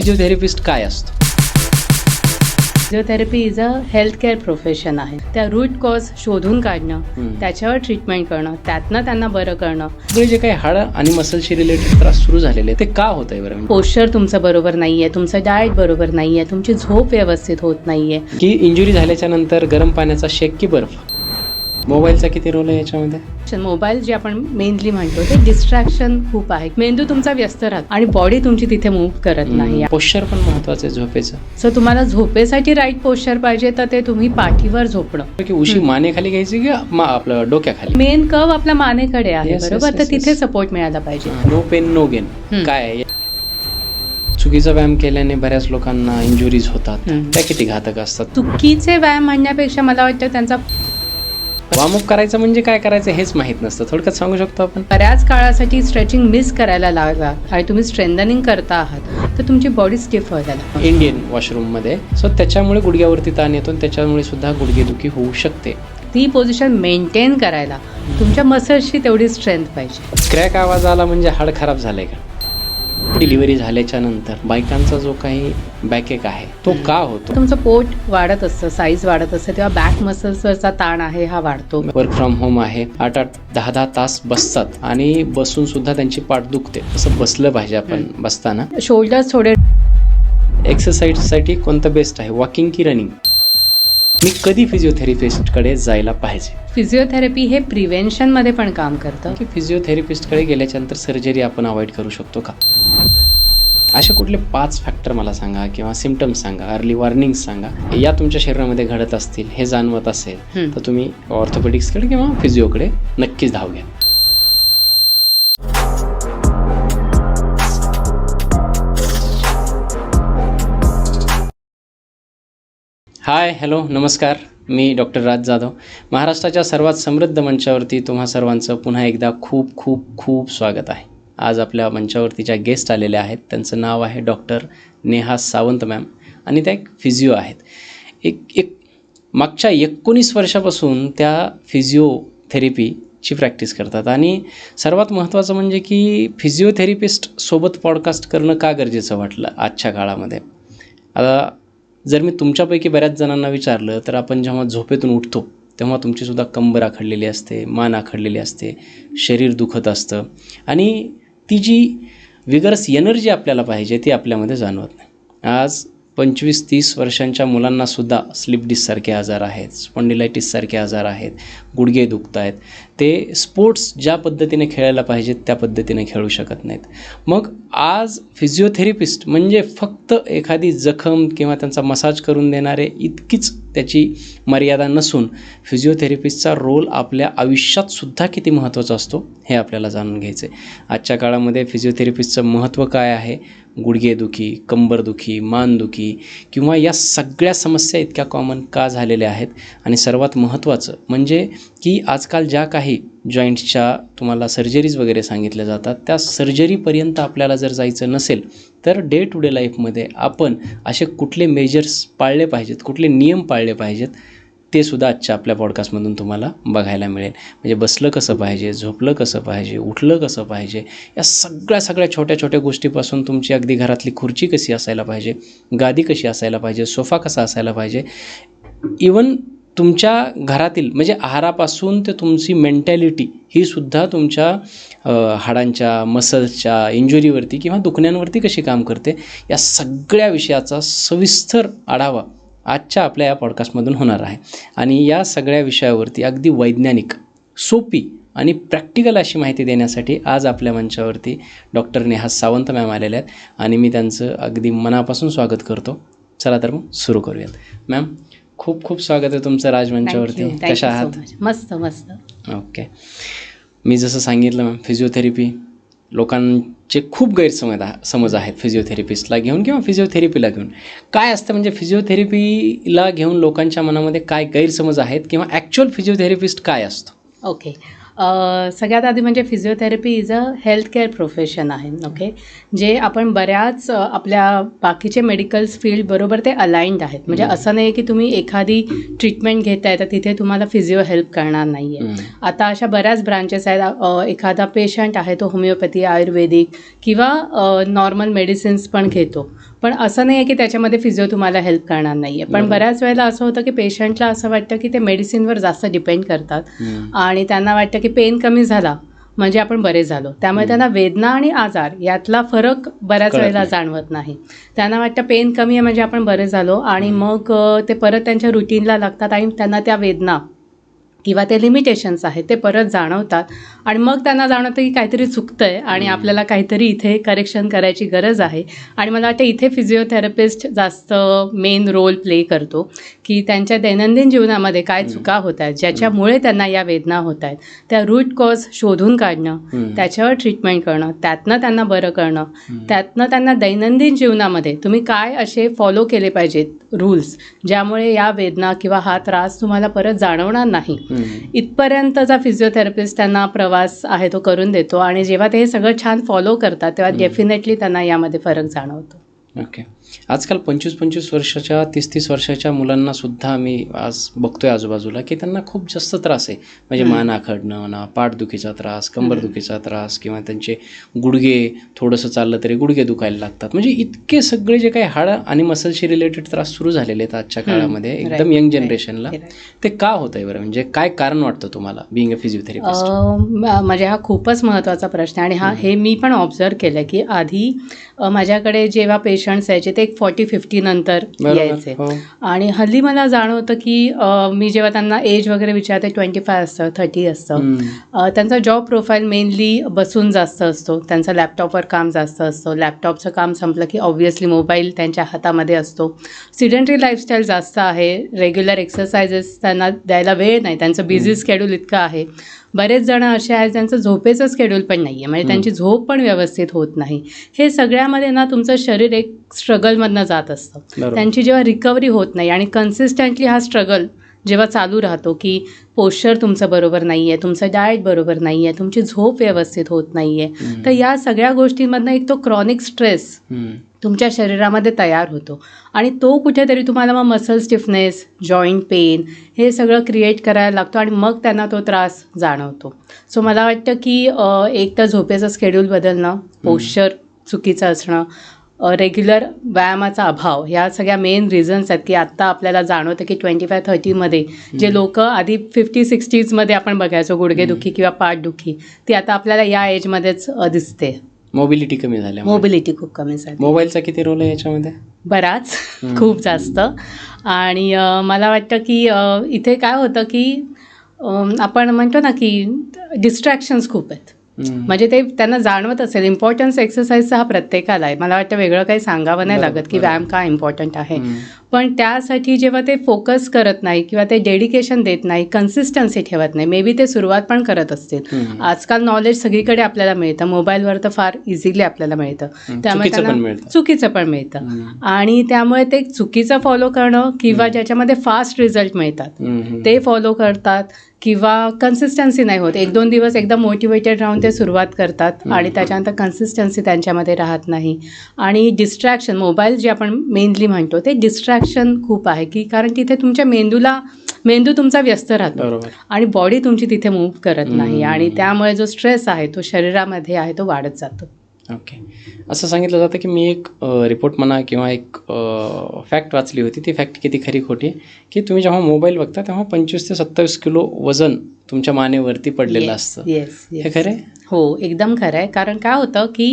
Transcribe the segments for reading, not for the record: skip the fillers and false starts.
Physiotherapist काय असतो? Physiotherapy is a health care profession आहे. त्या रूट कॉज शोधून काढणं, त्याच्यावर ट्रीटमेंट करणं, त्यातनं त्यांना बरं करणं. जे काही हाडं आणि मसलशी रिलेटेड त्रास सुरू झालेले ते का होत आहे बरं? पोश्चर तुमचं बरोबर नाहीये, तुमचं डाएट बरोबर नाहीये, तुमची झोप व्यवस्थित होत नाहीये. की इंजुरी झाल्याच्या नंतर गरम पाण्याचा शेक की बर्फ? मोबाईलचा किती रोल आहे याच्यामध्ये? मोबाईल जे आपण मेनली म्हणतो ते डिस्ट्रॅक्शन खूप आहे. मेंदू तुमचा व्यस्त राहतो आणि बॉडी तुमची तिथे मूव्ह करत नाही. पोश्चर पण महत्वाचं आहे झोपेचं. सो तुम्हाला झोपेसाठी राईट पोश्चर पाहिजे तर ते तुम्ही पाठीवर झोपणं की उशी मानेखाली घ्यायची की आपलं डोक्याखाली? मेन कर्व आपल्या मानेकडे आहे. Yes, बरोबर. yes, तर yes, तिथे yes. सपोर्ट मिळाला पाहिजे. नो पेन नो गेन काय आहे? चुकीचा व्यायाम केल्याने बऱ्याच लोकांना इंजुरीज होतात. त्या किती घातक असतात? चुकीचे व्यायाम म्हणण्यापेक्षा मला वाटतं त्यांचा वार्मअप करायचं म्हणजे काय करायचं हेच माहित नसतं. थोडक्यात सांगू शकतो आपण? बऱ्याच काळासाठी स्ट्रेचिंग मिस करायला लागला आणि तुम्ही स्ट्रेंथनिंग करता आहात तर तुमची बॉडी स्टिफ व्हायला लागते. इंडियन वॉशरूम मध्ये सो त्याच्यामुळे गुडघ्यावरती ताण येतो आणि त्याच्यामुळे सुद्धा गुडघेदुखी होऊ शकते. ती पोझिशन मेंटेन करायला तुमच्या मसल्सची तेवढी स्ट्रेंथ पाहिजे. क्रॅक आवाज आला म्हणजे हाड खराब झालंय का? डिलिव्हरी झाल्याच्या नंतर बायकांचा जो काही बॅकएक आहे तो का होतो? तुमचं पोट वाढत असतं, साईज वाढत असतं, तेव्हा बॅक मसल्सवरचा ताण आहे हा वाढतो. वर्क फ्रॉम होम आहे, 8-8, 10-10 तास बसतात आणि बसून सुद्धा त्यांची पाठ दुखते. असं बसलं पाहिजे आपण बसताना. शोल्डर्स थोडे. एक्सरसाइजसाठी कोणतं बेस्ट आहे, वॉकिंग की रनिंग? मी कधी फिजिओथेरपिस्टकडे जायला पाहिजे? फिजिओथेरपी हे प्रिव्हेन्शन मध्ये पण काम करतं. की फिजिओथेरपिस्टकडे गेल्याच्या नंतर सर्जरी आपण अवॉइड करू शकतो का? असे कुठले 5 फॅक्टर मला सांगा किंवा सिम्पटम्स सांगा, अर्ली वॉर्निंग सांगा, या तुमच्या शरीरामध्ये घडत असतील, हे जाणवत असेल तर तुम्ही ऑर्थोपेडिक्सकडे किंवा फिजिओकडे नक्कीच धाव घ्या. हाय, हॅलो, नमस्कार. मी डॉक्टर राज जाधव. महाराष्ट्राच्या सर्वात समृद्ध मंचावरती तुम्हा सर्वांचं पुन्हा एकदा खूप खूप खूप स्वागत आहे. आज आपल्या मंचावरती ज्या गेस्ट आलेल्या आहेत त्यांचं नाव आहे डॉक्टर नेहा सावंत मॅम आणि त्या एक फिजिओ आहेत. एक मागच्या 19 वर्षापासून त्या फिजिओथेरपीची प्रॅक्टिस करतात आणि सर्वात महत्त्वाचं म्हणजे की फिजिओथेरपिस्टसोबत पॉडकास्ट करणं का गरजेचं वाटलं आजच्या काळामध्ये. आता जर मी तुमच्यापैकी बऱ्याच जणांना विचारलं तर आपण जेव्हा झोपेतून उठतो तेव्हा तुमचीसुद्धा कंबर आखडलेली असते, मान आखडलेली असते, शरीर दुखत असतं आणि ती जी विगरस एनर्जी आपल्याला पाहिजे ती आपल्यामध्ये जाणवत नाही. आज 25-30 वर्षांच्या मुलांनासुद्धा स्लिप डिस्कसारखे आजार आहेत, स्पॉन्डिलायटिससारखे आजार आहेत, गुडघे दुखत आहेत. ते स्पोर्ट्स ज्या पद्धतीने खेळायला पाहिजेत त्या पद्धतीने खेळू शकत नाहीत. मग आज फिजिओथेरपिस्ट म्हणजे फक्त एखादी जखम किंवा त्यांचा मसाज करून देणारे इतकीच त्याची मर्यादा नसून फिजिओथेरपिस्टचा रोल आपल्या आयुष्यातसुद्धा किती महत्त्वाचा असतो हे आपल्याला जाणून घ्यायचं आहे. आजच्या काळामध्ये फिजिओथेरपिस्टचं महत्त्व काय आहे? गुडघेदुखी, कंबरदुखी, मानदुखी किंवा या सगळ्या समस्या इतक्या कॉमन का झालेल्या आहेत आणि सर्वात महत्त्वाचं म्हणजे की आजकाल ज्या काही जॉईंट्सच्या तुम्हाला सर्जरीज वगैरे सांगितल्या जातात त्या सर्जरीपर्यंत आपल्याला जर जायचं नसेल तर डे टू डे लाईफमध्ये आपण असे कुठले मेजर्स पाळले पाहिजेत, कुठले नियम पाळले पाहिजेत ते सुद्धा आजच्या आपल्या पॉडकास्टमधून तुम्हाला बघायला मिळेल. म्हणजे बसलं कसं पाहिजे, झोपलं कसं पाहिजे, उठलं कसं पाहिजे, या सगळ्या छोट्या छोट्या गोष्टीपासून तुमची अगदी घरातली खुर्ची कशी असायला पाहिजे, गादी कशी असायला पाहिजे, सोफा कसा असायला पाहिजे, इवन तुमच्या घरातील म्हणजे आहारापासून ते तुमची मेंटॅलिटी ही सुद्धा तुमच्या हाडांच्या, मसल्सच्या इंजुरीवरती किंवा दुखण्यांवरती कशी काम करते, या सगळ्या विषयाचा सविस्तर आढावा आजच्या आपल्या या पॉडकास्टमधून होणार आहे. आणि या सगळ्या विषयावरती अगदी वैज्ञानिक, सोपी आणि प्रॅक्टिकल अशी माहिती देण्यासाठी आज आपल्या मंचावरती डॉक्टर नेहा सावंत मॅम आलेल्या आहेत आणि मी त्यांचं अगदी मनापासून स्वागत करतो. चला तर मग सुरू करूयात. मॅम, खूप खूप स्वागत आहे तुमचं राजमंचावरती. कशा आहात? मस्त मस्त. ओके. मी जसं सांगितलं मॅम, फिजिओथेरपी लोकांचे खूप गैरसमज आहेत फिजिओथेरपिस्टला घेऊन किंवा फिजिओथेरपीला घेऊन. काय असतं म्हणजे फिजिओथेरपीला घेऊन लोकांच्या मनामध्ये काय गैरसमज आहेत किंवा ॲक्च्युअल फिजिओथेरपिस्ट काय असतो? ओके. सगळ्यात आधी म्हणजे physiotherapy is a health care profession आहे. ओके. जे आपण बऱ्याच आपल्या बाकीचे मेडिकल्स फील्ड बरोबर ते अलाइंड आहेत. म्हणजे असं नाही की तुम्ही एखादी ट्रीटमेंट घेताय तर तिथे तुम्हाला फिजिओ हेल्प करणार नाही आहे. आता अशा बऱ्याच ब्रांचेस आहेत. एखादा पेशंट आहे तो होमिओपॅथी, आयुर्वेदिक किंवा नॉर्मल मेडिसिन्स पण घेतो. पण असं नाही आहे की त्याच्यामध्ये फिजिओ तुम्हाला हेल्प करणार नाही आहे. पण बऱ्याच वेळेला असं होतं की पेशंटला असं वाटतं की ते मेडिसिनवर जास्त डिपेंड करतात आणि त्यांना वाटतं की पेन कमी झाला म्हणजे आपण बरे झालो. त्यामुळे त्यांना वेदना आणि आजार यातला फरक बऱ्याच वेळेला जाणवत नाही. त्यांना वाटतं पेन कमी आहे म्हणजे आपण बरे झालो आणि मग ते परत त्यांच्या रुटीनला लागतात आणि त्यांना त्या वेदना किंवा ते लिमिटेशन्स आहेत ते परत जाणवतात आणि मग त्यांना जाणवतं की काहीतरी चुकतं आहे आणि आपल्याला काहीतरी इथे करेक्शन करायची गरज आहे. आणि मला वाटतं इथे फिजिओथेरपिस्ट जास्त मेन रोल प्ले करतो की त्यांच्या दैनंदिन जीवनामध्ये काय चुका होत आहेत ज्याच्यामुळे त्यांना या वेदना होत आहेत, त्या रूट कॉज शोधून काढणं, त्याच्यावर ट्रीटमेंट करणं, त्यातनं त्यांना बरं करणं, त्यातनं त्यांना दैनंदिन जीवनामध्ये तुम्ही काय असे फॉलो केले पाहिजेत रूल्स ज्यामुळे या वेदना किंवा हा त्रास तुम्हाला परत जाणवणार नाही, इथपर्यंतचा फिजिओथेरपिस्ट त्यांना प्रवास आहे तो करून देतो. आणि जेव्हा ते हे सगळं छान फॉलो करतात तेव्हा डेफिनेटली त्यांना यामध्ये फरक जाणवतो. ओके. आजकाल 25-25 वर्षाच्या 30-30 वर्षाच्या मुलांना सुद्धा आम्ही आज बघतोय आजूबाजूला की त्यांना खूप जास्त त्रास आहे. म्हणजे मान आखडणं म्हणा, पाठदुखीचा त्रास, कंबरदुखीचा त्रास किंवा त्यांचे गुडघे थोडंसं चाललं तरी गुडघे दुखायला लागतात. म्हणजे इतके सगळे जे काही हाडं आणि मसलशी रिलेटेड त्रास सुरू झालेले आहेत आजच्या काळामध्ये एकदम यंग जनरेशनला, ते का होत आहे बरं? म्हणजे काय कारण वाटतं तुम्हाला बिईंग अ फिजिओथेरपिस्ट? म्हणजे हा खूपच महत्त्वाचा प्रश्न आहे आणि हे मी पण ऑब्झर्व केलं की आधी माझ्याकडे जेव्हा पेशंट्स यायचे ते 40-50 नंतर यायचे आणि हल्ली मला जाणवतं की मी जेव्हा त्यांना एज वगैरे विचारते 25 असतं, 30 असतं, त्यांचा जॉब प्रोफाईल मेनली बसून जास्त असतो, त्यांचं लॅपटॉपवर काम जास्त असतं, लॅपटॉपचं काम संपलं की ऑब्व्हियसली मोबाईल त्यांच्या हातामध्ये असतो, सिडेंटरी लाईफस्टाईल जास्त आहे, रेग्युलर एक्सरसाइजेस त्यांना द्यायला वेळ नाही, त्यांचं बिझी स्केड्यूल इतकं आहे. बरेच जण असे आहेत ज्यांचं झोपेचं स्केड्यूल पण नाही आहे, म्हणजे त्यांची झोप पण व्यवस्थित होत नाही. हे सगळ्यामध्ये ना तुमचं शरीर एक स्ट्रगलमधनं जात असतं. त्यांची जेव्हा रिकव्हरी होत नाही आणि कन्सिस्टंटली हा स्ट्रगल जेव्हा चालू राहतो की पोश्चर तुमचं बरोबर नाही आहे, तुमचं डाएट बरोबर नाही आहे, तुमची झोप व्यवस्थित होत नाही आहे, तर या सगळ्या गोष्टींमधनं एक तो क्रॉनिक स्ट्रेस तुमच्या शरीरामध्ये तयार होतो आणि तो कुठेतरी तुम्हाला मग मसल स्टिफनेस, जॉईंट पेन हे सगळं क्रिएट करायला लागतो आणि मग त्यांना तो त्रास जाणवतो. सो मला वाटतं की एक तर झोपेचं स्केड्यूल बदलणं, पोश्चर चुकीचं असणं, रेग्युलर व्यायामाचा अभाव, ह्या सगळ्या मेन रिझन्स आहेत की आत्ता आपल्याला जाणवतं की 25-30मध्ये जे लोक आधी 50-60मध्ये आपण बघायचो गुडघेदुखी किंवा पाठदुखी, ती आता आपल्याला या एजमध्येच दिसते. मोबिलिटी कमी झाली. मोबिलिटी खूप कमी झाली. मोबाईलचा किती रोल आहे याच्यामध्ये? बराच, खूप जास्त. आणि मला वाटतं की इथे काय होतं की आपण म्हणतो ना की डिस्ट्रॅक्शन्स खूप आहेत. म्हणजे ते त्यांना जाणवत असेल इम्पॉर्टन्स एक्सरसाइजचा हा प्रत्येकाला आहे. मला वाटतं वेगळं काही सांगावं नाही लागत की व्यायाम का इम्पॉर्टंट आहे, पण त्यासाठी जेव्हा ते फोकस करत नाही किंवा ते डेडिकेशन देत नाही, कन्सिस्टन्सी ठेवत नाही, मे बी ते सुरुवात पण करत असतील. आजकाल नॉलेज सगळीकडे आपल्याला मिळतं, मोबाईलवर तर फार इझिली आपल्याला मिळतं, त्यामुळे त्यांना चुकीचं पण मिळतं आणि त्यामुळे ते चुकीचं फॉलो करणं किंवा ज्याच्यामध्ये फास्ट रिझल्ट मिळतात ते फॉलो करतात किंवा कन्सिस्टन्सी नाही होत. 1-2 दिवस एकदम मोटिवेटेड राहून ते सुरुवात करतात आणि त्याच्यानंतर कन्सिस्टन्सी त्यांच्यामध्ये राहत नाही. आणि डिस्ट्रॅक्शन, मोबाईल जे आपण मेनली म्हणतो ते डिस्ट्रॅक्शन खूप आहे की कारण तिथे तुमच्या मेंदू तुमचा व्यस्त राहतो आणि बॉडी तुमची तिथे मूव्ह करत नाही आणि त्यामुळे जो स्ट्रेस आहे तो शरीरामध्ये आहे तो वाढत जातो. ओके. असं सांगितलं जातं की मी एक रिपोर्ट म्हणा किंवा एक फॅक्ट वाचली होती, ती फॅक्ट किती खरी खोटी आहे की तुम्ही जेव्हा मोबाईल बघता तेव्हा 25 ते 27 किलो वजन तुमच्या मानेवरती पडलेलं असतं. हे खरं आहे? हो, एकदम खरं आहे. कारण काय होतं की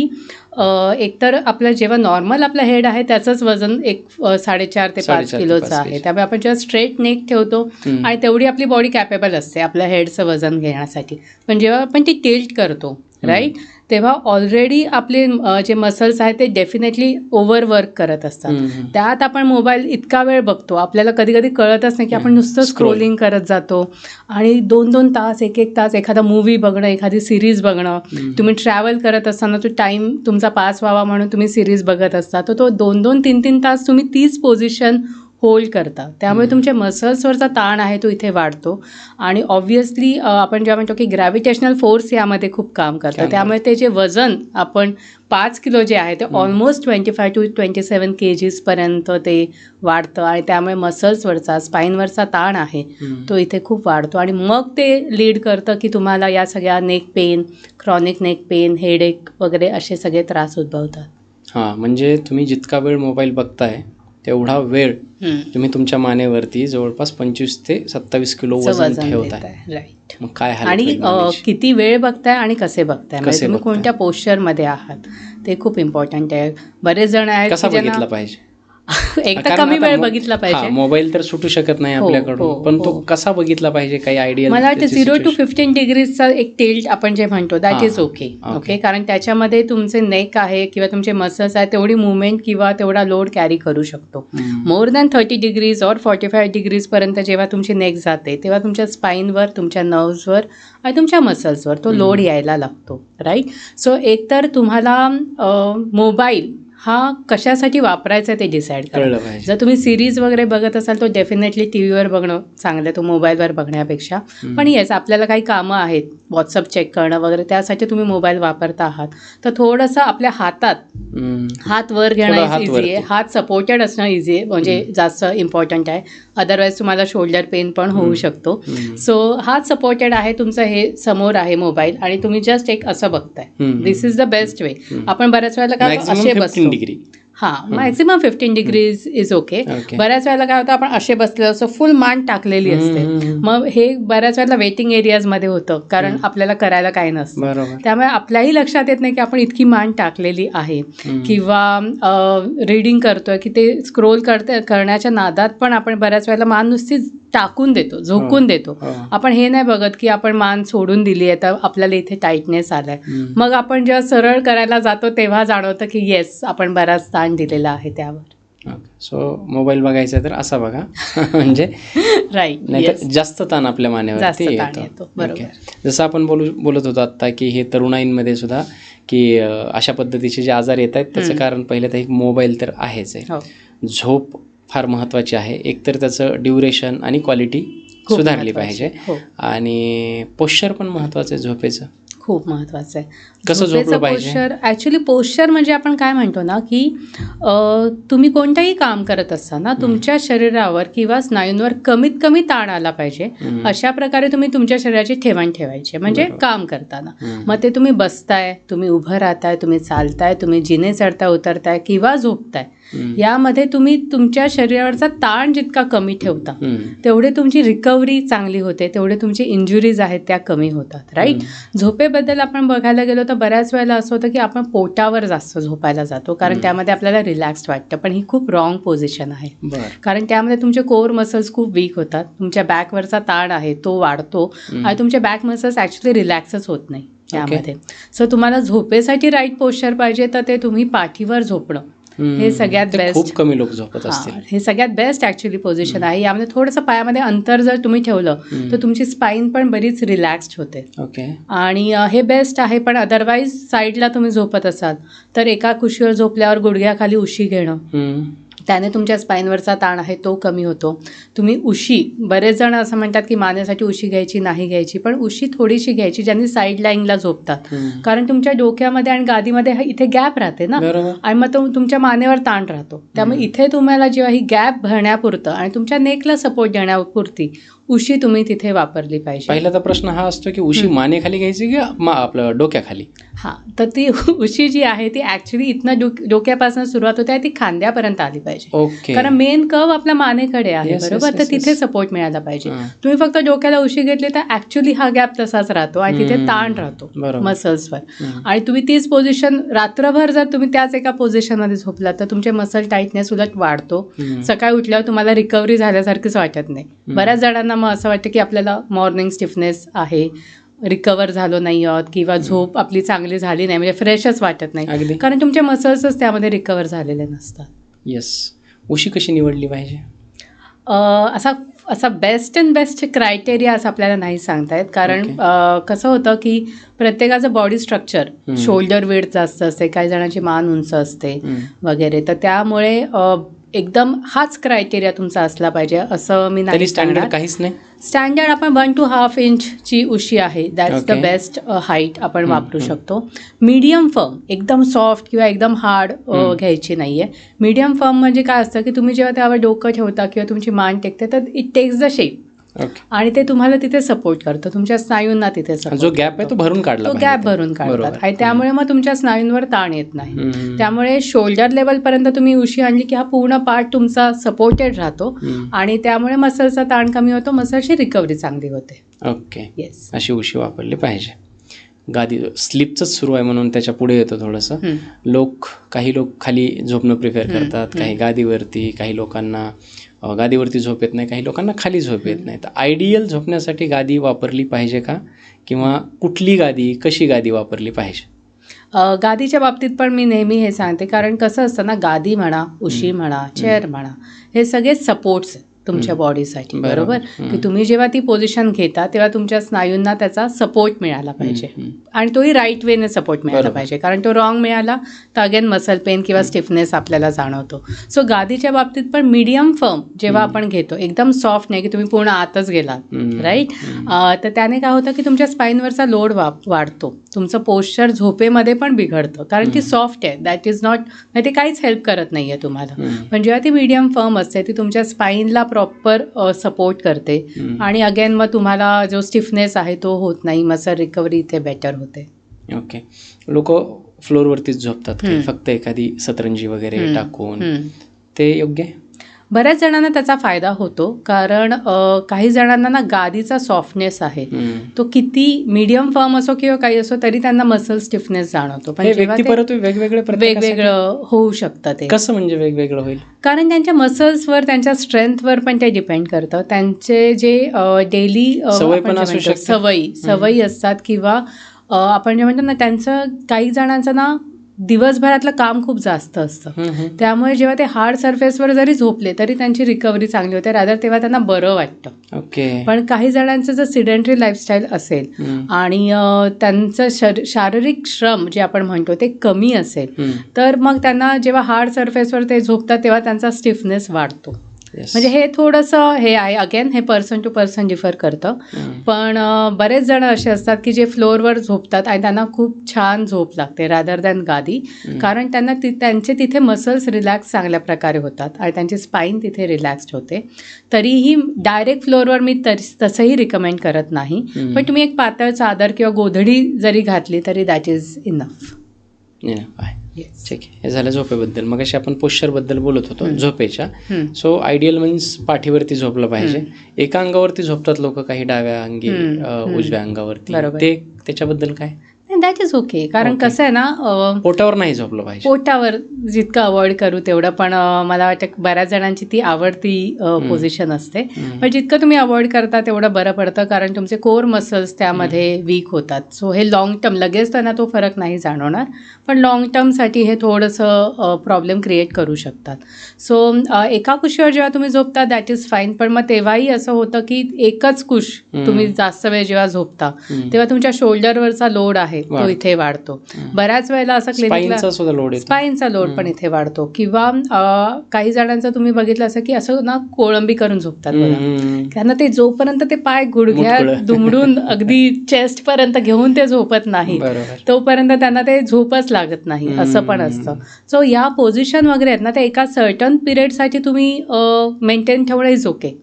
एकतर आपलं जेव्हा नॉर्मल आपलं हेड आहे त्याचंच वजन 4.5 ते 5 किलोचं आहे. त्यामुळे आपण जेव्हा स्ट्रेट नेक ठेवतो आणि तेवढी आपली बॉडी कॅपेबल असते आपल्या हेडचं वजन घेण्यासाठी, पण जेव्हा आपण ती टिल्ट करतो राईट, तेव्हा ऑलरेडी आपले जे मसल्स आहेत ते डेफिनेटली ओव्हरवर्क करत असतात. त्यात आपण मोबाईल इतका वेळ बघतो, आपल्याला कधी कधी कळतच नाही की आपण नुसतं स्क्रोलिंग करत जातो आणि 2-2 तास, 1-1 तास एखादा मूव्ही बघणं, एखादी सिरीज बघणं, तुम्ही ट्रॅव्हल करत असताना तो टाईम तुमचा पास व्हावा म्हणून तुम्ही सिरीज बघत असता, तर तो 2-2, 3-3 तास तुम्ही तीच पोझिशन होल्ड करता. त्यामुळे तुमच्या मसल्सवरचा ताण आहे तो इथे वाढतो आणि ऑब्व्हियसली आपण जेव्हा म्हणतो की ग्रॅव्हिटेशनल फोर्स यामध्ये खूप काम करतं, त्यामुळे ते जे वजन आपण 5 किलो जे आहे ते ऑलमोस्ट 25 to 27 kgs पर्यंत ते वाढतं आणि त्यामुळे मसल्सवरचा, स्पाईनवरचा ताण आहे तो इथे खूप वाढतो आणि मग ते लीड करतं की तुम्हाला या सगळ्या neck pain, chronic neck pain, headache वगैरे असे सगळे त्रास उद्भवतात. हां, म्हणजे तुम्ही जितका वेळ मोबाईल बघताय तेवढा वेळ तुम्ही तुमच्या मानेवरती जवळपास 25 ते 27 किलो वजन ठेवताय. राईट. मग काय हालत आणि होईल मानेची? किती वेळ बघताय आणि कसे बघताय, म्हणजे कसे तुम्ही बघताय? कोणत्या पोश्चरमध्ये आहात ते खूप इम्पॉर्टंट आहे. बरेच जण आहेत कसा की ज्यांना बघितला पाहिजे? एक तर कारण कमी आता वेळ बघितला पाहिजे. मोबाईल तर सुटू शकत नाही हो, आपल्याकडून, हो, पण तो हो. कसा बघितला पाहिजे? काही आयडिया? मला वाटतं 0 to 15 डिग्रीजचा एक टिल्ट आपण जे म्हणतो दॅट हां, इज ओके. हां. ओके, कारण त्याच्यामध्ये तुमचे नेक आहे किंवा तुमचे मसल्स आहे तेवढी मुवमेंट किंवा तेवढा लोड कॅरी करू शकतो. मोर दॅन 30 डिग्रीज और 45 डिग्रीजपर्यंत जेव्हा तुमची नेक जाते तेव्हा तुमच्या स्पाईनवर, तुमच्या नर्व्सवर आणि तुमच्या मसल्सवर तो लोड यायला लागतो. राईट. सो एकतर तुम्हाला मोबाईल हा कशासाठी वापरायचा ते डिसाईड करा. कळलं पाहिजे. जर तुम्ही सिरीज वगैरे बघत असाल तो डेफिनेटली टी व्हीवर बघणं चांगलं, तो मोबाईलवर बघण्यापेक्षा. पण येस, आपल्याला काही कामं आहेत, व्हॉट्सअप चेक करणं वगैरे, त्यासाठी तुम्ही मोबाईल वापरता आहात तर थोडंसं आपल्या हातात हात वर घेणं हात इझी वरती. आहे, हात सपोर्टेड असणं इझी आहे, म्हणजे जास्त इम्पॉर्टंट आहे. अदरवाईज तुम्हाला शोल्डर पेन पण होऊ शकतो. सो हात सपोर्टेड आहे तुमचं, हे समोर आहे मोबाईल आणि तुम्ही जस्ट एक असं बघताय. दिस इज द बेस्ट वे. आपण बऱ्याच वेळेला काय मॅक्सिमम असे 15 बसतो. डिग्री. हां, मॅक्सिमम 15 डिग्रीज इज ओके. बऱ्याच वेळेला काय होतं, आपण असे बसलेलो असतो, फुल मान टाकलेली असते. मग हे बऱ्याच वेळेला वेटिंग एरियाजमध्ये होतं, कारण आपल्याला करायला काही नसतं. बरोबर. त्यामुळे आपल्याही लक्षात येत नाही की आपण इतकी मान टाकलेली आहे. किंवा रीडिंग करतोय की ते स्क्रोल करण्याच्या नादात पण आपण बऱ्याच वेळेला मान नुसती टाकून देतो, झोकून देतो. आपण हे नाही बघत की आपण मान सोडून दिली आहे तर आपल्याला इथे टाईटनेस आलाय. मग आपण जेव्हा सरळ करायला जातो तेव्हा जाणवतं की येस, आपण बराच ताण दिलेला आहे त्यावर. सो मोबाईल बघायचा तर असा बघा म्हणजे राईट. नाही तर जास्त ताण आपल्या मानेवरती येतो. बरोबर. जसं आपण बोलत होतो आता की हे तरुणाईंमध्ये सुद्धा की अशा पद्धतीचे जे आजार येत आहेत त्याचं कारण पहिलं तर एक मोबाईल तर आहेच आहे. झोप फार महत्त्वाची आहे. एकतर त्याचं ड्युरेशन आणि क्वालिटी सुधारली पाहिजे. आणि पोश्चर पण महत्त्वाचं आहे झोपेचं. खूप महत्त्वाचं आहे. कसं झोपलं पाहिजे? पोश्चर, ॲक्च्युली पोश्चर म्हणजे आपण काय म्हणतो ना की तुम्ही कोणतंही काम करत असताना तुमच्या शरीरावर किंवा स्नायूंवर कमीत कमी ताण आला पाहिजे अशा प्रकारे तुम्ही तुमच्या शरीराची ठेवण ठेवायची, म्हणजे काम करताना. मग ते तुम्ही बसताय, तुम्ही उभं राहताय, तुम्ही चालताय, तुम्ही जिने चढताय उतरताय किंवा झोपताय, यामध्ये तुम्ही तुमच्या शरीरावरचा ताण जितका कमी ठेवता तेवढे तुमची रिकव्हरी चांगली होते, तेवढे तुमची इंजुरीज आहेत त्या कमी होतात. राईट. झोपेबद्दल आपण बघायला गेलो तर बऱ्याच वेळेला असं होतं की आपण पोटावर जास्त झोपायला जातो कारण त्यामध्ये आपल्याला रिलॅक्स्ड वाटतं, पण ही खूप रॉंग पोझिशन आहे. कारण त्यामध्ये तुमचे कोर मसल्स खूप वीक होतात, तुमच्या बॅकवरचा ताण आहे तो वाढतो आणि तुमचे बॅक मसल्स ॲक्च्युली रिलॅक्सच होत नाही त्यामध्ये. सो तुम्हाला झोपेसाठी राईट पोश्चर पाहिजे तर ते तुम्ही पाठीवर झोपणं हे सगळ्यात बेस्ट. खूप कमी लोक झोपत असतील. हे सगळ्यात बेस्ट ॲक्च्युली पोझिशन आहे. यामध्ये थोडंसं पायामध्ये अंतर जर तुम्ही ठेवलं तर तुमची स्पाईन पण बरीच रिलॅक्स्ड होते. ओके. आणि हे बेस्ट आहे. पण अदरवाईज साईडला तुम्ही झोपत असाल तर एका कुशीवर झोपल्यावर गुडघ्याखाली उशी घेणं, त्याने तुमच्या स्पाईनवरचा ताण आहे तो कमी होतो. तुम्ही उशी, बरेच जण असं म्हणतात की मानेसाठी उशी घ्यायची नाही घ्यायची, पण उशी थोडीशी घ्यायची ज्यांनी साईड लाईनला झोपतात, कारण तुमच्या डोक्यामध्ये आणि गादीमध्ये इथे गॅप राहते ना, आणि मग तुमच्या मानेवर ताण राहतो. त्यामुळे इथे तुम्हाला जेव्हा ही गॅप भरण्यापुरतं आणि तुमच्या नेकला सपोर्ट देण्यापुरती उशी तुम्ही तिथे वापरली पाहिजे. पहिला तर प्रश्न हा असतो की उशी मानेखाली घ्यायची की आपलं डोक्याखाली? हां, तर ती उशी जी आहे ती ॲक्च्युली इथनं डोक्यापासून सुरुवात होते, ती खांद्यापर्यंत आली पाहिजे. ओके. कारण मेन कर्व आपल्या मानेकडे आहे, बरोबर, तर तिथे सपोर्ट मिळायला पाहिजे. तुम्ही फक्त डोक्याला उशी घेतली तर ॲक्च्युली हा गॅप तसाच राहतो आणि तिथे ताण राहतो मसल्सवर. आणि तुम्ही तीच पोझिशन रात्रभर जर तुम्ही त्याच एका पोझिशनमध्ये झोपलात तर तुमचे मसल टाईटनेस उलट वाढतो. सकाळी उठल्यावर तुम्हाला रिकव्हरी झाल्यासारखीच वाटत नाही. बऱ्याच जणांना मग असं वाटतं की आपल्याला मॉर्निंग स्टिफनेस आहे, रिकवर झालो नाही आहोत किंवा झोप आपली चांगली झाली नाही, म्हणजे फ्रेशच वाटत नाही, कारण तुमचे मसल्सच त्यामध्ये रिकवर झालेले नसतात. येस. उशी कशी निवडली पाहिजे? असा बेस्ट अँड बेस्ट क्रायटेरिया असं आपल्याला नाही सांगता येत, कारण कसं होतं की प्रत्येकाचं बॉडी स्ट्रक्चर, शोल्डर वेट जास्त असते, काही जणांची मान उंच असते वगैरे, तर त्यामुळे एकदम हाच क्रायटेरिया तुमचा असला पाहिजे असं मी नाही सांगणार. काहीच नाही स्टँडर्ड. आपण 1 to 1/2 इंचची उशी आहे, दॅट्स द बेस्ट हाईट आपण वापरू शकतो. मीडियम फर्म, एकदम सॉफ्ट किंवा एकदम हार्ड घ्यायची नाहीये. मीडियम फर्म म्हणजे काय असतं की तुम्ही जेव्हा त्यावर डोकं ठेवता किंवा तुमची मान टेकते तर it takes the shape. Okay. आणि ते तुम्हाला तिथे सपोर्ट करतं, तुमच्या स्नायूंना तिथे जो support गॅप आहे तो करतं. भरून काढला तो पाहिजे गॅप ते. भरून काढतात बरोबर. आणि त्यामुळे मग तुमच्या स्नायूंवर ताण येत नाही. हम्म. त्यामुळे शोल्डर लेवलपर्यंत तुम्ही उशी आणली की हा पूर्ण पार्ट तुमचा सपोर्टेड राहतो हम्म. आणि त्यामुळे मसलचा ताण कमी होतो, मसलची रिकव्हरी चांगली होते. ओके. येस. अशी उशी वापरली पाहिजे. गादी स्लिपचंच सुरू आहे म्हणून त्याच्या पुढे येतो थोडंसं. काही लोक खाली झोपणं प्रिफर करतात, काही गादीवरती, काही लोकांना गादीवरती झोप येत नाही, काही लोकांना खाली झोप येत नाही. तर आयडियल झोपण्यासाठी गादी वापरली पाहिजे का, किंवा कुठली गादी, कशी गादी वापरली पाहिजे? गादीच्या बाबतीत पण मी नेहमी हे सांगते, कारण कसं असतं ना, गादी म्हणा, उशी म्हणा, चेअर म्हणा, हे सगळे सपोर्ट्स तुमच्या बॉडीसाठी, बरोबर? की तुम्ही जेव्हा ती पोझिशन घेता तेव्हा तुमच्या स्नायूंना त्याचा सपोर्ट मिळाला पाहिजे आणि तोही राईट वेने सपोर्ट मिळाला पाहिजे, कारण तो रॉंग मिळाला तर अगेन मसल पेन किंवा स्टिफनेस आपल्याला जाणवतो. सो गादीच्या बाबतीत पण मीडियम फर्म जेव्हा आपण घेतो, एकदम सॉफ्ट नाही की तुम्ही पूर्ण आतच गेलात, राईट? तर त्याने काय होतं की तुमच्या स्पाईनवरचा लोड वाढतो, तुमचं पोश्चर झोपेमध्ये पण बिघडतं, कारण ती सॉफ्ट आहे. दॅट इज नॉट, ते काहीच हेल्प करत नाही आहे तुम्हाला. पण जेव्हा ती मीडियम फर्म असते ती तुमच्या स्पाईनला प्रॉपर सपोर्ट करते आणि अगेन मग तुम्हाला जो स्टिफनेस आहे तो होत नाही, मसल रिकव्हरी इथे बेटर होते. ओके. लोक फ्लोअरवरतीच झोपतात, फक्त एखादी सतरंजी वगैरे टाकून, ते योग्य आहे? बऱ्याच जणांना त्याचा फायदा होतो, कारण काही जणांना ना गादीचा सॉफ्टनेस आहे तो किती मीडियम फर्म असो किंवा काही असो तरी त्यांना मसल स्टिफनेस जाणवतो. पण वेगवेगळं होऊ शकतं. ते कसं म्हणजे वेगवेगळं होईल? कारण त्यांच्या मसल्सवर, त्यांच्या स्ट्रेंथवर पण ते डिपेंड करतं. त्यांचे जे डेली सवयी असतात किंवा आपण जे म्हणतो ना, त्यांचं काही जणांचं ना दिवसभरातलं काम खूप जास्त असतं, त्यामुळे जेव्हा ते हार्ड सरफेसवर जरी झोपले तरी त्यांची रिकव्हरी चांगली होते, रादर तेव्हा त्यांना बरं वाटतं. ओके. पण काही जणांचं जर सिडेंटरी लाईफस्टाईल असेल आणि त्यांचं शारीरिक श्रम जे आपण म्हणतो ते कमी असेल, तर मग त्यांना जेव्हा हार्ड सरफेसवर ते झोपतात तेव्हा त्यांचा स्टिफनेस वाढतो. म्हणजे हे थोडंसं हे आहे, अगेन हे पर्सन टू पर्सन डिफर करतं. पण बरेच जण असे असतात की जे फ्लोअरवर झोपतात आणि त्यांना खूप छान झोप लागते रादर दॅन गादी, कारण त्यांना त्यांचे तिथे मसल्स रिलॅक्स चांगल्या प्रकारे होतात आणि त्यांची स्पाईन तिथे रिलॅक्स्ड होते. तरीही डायरेक्ट फ्लोअरवर मी तसंही रिकमेंड करत नाही, पण तुम्ही एक पातळ चादर किंवा गोधडी जरी घातली तरी दॅट इज इनफ. ठीक आहे. हे झालं झोपेबद्दल. मग अशी आपण पोश्चर बद्दल बोलत होतो झोपेच्या. सो आयडियल मीन्स पाठीवरती झोपलं पाहिजे. एका अंगावरती झोपतात लोक, काही डाव्या अंगी, उजव्या अंगावरती, ते त्याच्याबद्दल काय? दॅट इज ओके, कारण कसं आहे ना, पोटावर नाही झोपलं पाहिजे. पोटावर जितकं अवॉइड करू तेवढं, पण मला वाटतं बऱ्याच जणांची ती आवडती पोझिशन असते. पण जितकं तुम्ही अवॉइड करता तेवढं बरं पडतं, कारण तुमचे कोर मसल्स त्यामध्ये वीक होतात. सो हे लॉंग टर्म, लगेच त्यांना तो फरक नाही जाणवणार, पण लॉंग टर्मसाठी हे थोडंसं प्रॉब्लेम क्रिएट करू शकतात. सो एका कुशीवर जेव्हा तुम्ही झोपता दॅट इज फाईन, पण मग तेव्हाही असं होतं की एकच कुश तुम्ही जास्त वेळ जेव्हा झोपता तेव्हा तुमच्या शोल्डरवरचा लोड आहे तो इथे वाढतो. बऱ्याच वेळेला असं स्पाईनचा लोड पण इथे वाढतो. किंवा काही जणांचं तुम्ही बघितलं असं की असं ना कोळंबी करून झोपतात बघा, त्यांना ते जोपर्यंत ते पाय गुडघ्यात दुमडून अगदी चेस्ट पर्यंत घेऊन ते झोपत नाही तोपर्यंत त्यांना ते झोपच लागत नाही, असं पण असतं. सो या पोझिशन वगैरे आहेत ना, ते एका सर्टन पिरियडसाठी तुम्ही मेंटेन ठेवणं इज ओके,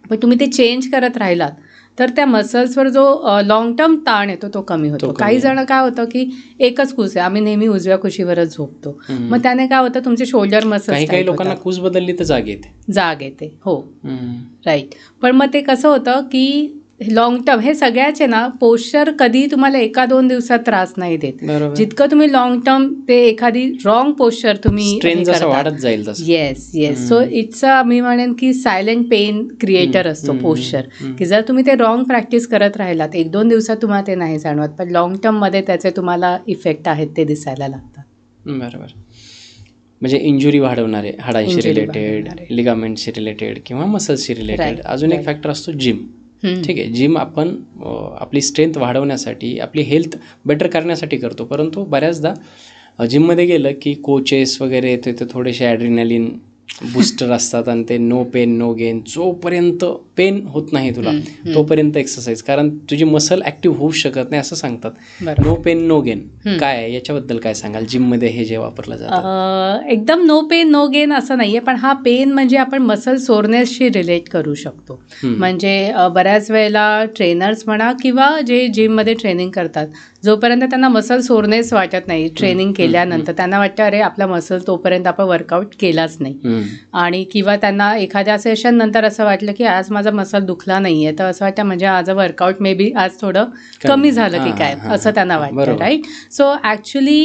पण तुम्ही ते चेंज करत राहिलात तर त्या मसल्सवर जो लॉंग टर्म ताण येतो तो कमी होतो. काही जण काय होतं की एकच कुस आहे, आम्ही नेहमी उजव्या कुशीवरच झोपतो, मग त्याने काय होतं तुमचे शोल्डर मसल्स, काही लोकांना कुस बदलली तर जाग येते. हो, राईट. पण मग ते कसं होतं की लॉंग टर्म हे सगळ्याचे ना, पोश्चर कधी तुम्हाला 1-2 दिवसात त्रास नाही देत. जितकं तुम्ही लॉंग टर्म ते एखादी रॉंग पोश्चर तुम्ही वाढत जाईल. येस. सो इट्स मी म्हणेन की सायलेंट पेन क्रिएटर असतो पोश्चर, की जर तुम्ही ते रॉंग प्रॅक्टिस करत राहिलात 1-2 दिवसात तुम्हाला ते नाही जाणवत, पण लॉंग टर्म मध्ये त्याचे तुम्हाला इफेक्ट आहेत ते दिसायला लागतात. बरोबर. म्हणजे इंजुरी वाढवणारे, हाडांशी रिलेटेड, लिगामेंटशी रिलेटेड किंवा मसल्सशी रिलेटेड. अजून एक फॅक्टर असतो जिम. ठीक आहे, जिम आपण आपली स्ट्रेंथ वाढवण्यासाठी, आपली हेल्थ बेटर करण्यासाठी करतो, परंतु बऱ्याचदा जिममध्ये गेलं की कोचेस वगैरे येते, तर थोडेसे ॲड्रिनलिन बूस्टर असतात आणि ते नो पेन नो गेन, जोपर्यंत पेन होत नाही तुला तोपर्यंत एक्सरसाइज, कारण तुझी मसल ऍक्टिव्ह होऊ शकत नाही असं सांगतात. बरोबर. नो पेन नो गेन काय आहे याच्याबद्दल काय सांगाल? जिम मध्ये हे जे वापरलं जातं. एकदम नो पेन नो गेन असं नाहीये, पण हा पेन म्हणजे आपण मसल सोरनेसशी रिलेट करू शकतो. म्हणजे बऱ्याच वेळेला ट्रेनर्स म्हणा किंवा जे जिममध्ये ट्रेनिंग करतात, जोपर्यंत त्यांना मसल सोरनेस वाटत नाही ट्रेनिंग केल्यानंतर, त्यांना वाटतं अरे आपला मसल तोपर्यंत आपण वर्कआउट केलाच नाही, आणि किंवा त्यांना एखाद्या सेशन नंतर असं वाटलं की आज माझा मसल दुखला नाहीये, तर असं वाटतं म्हणजे माझं वर्कआउट मे बी आज थोडं कमी झालं की काय, असं त्यांना वाटतं. राईट. सो ॲक्च्युली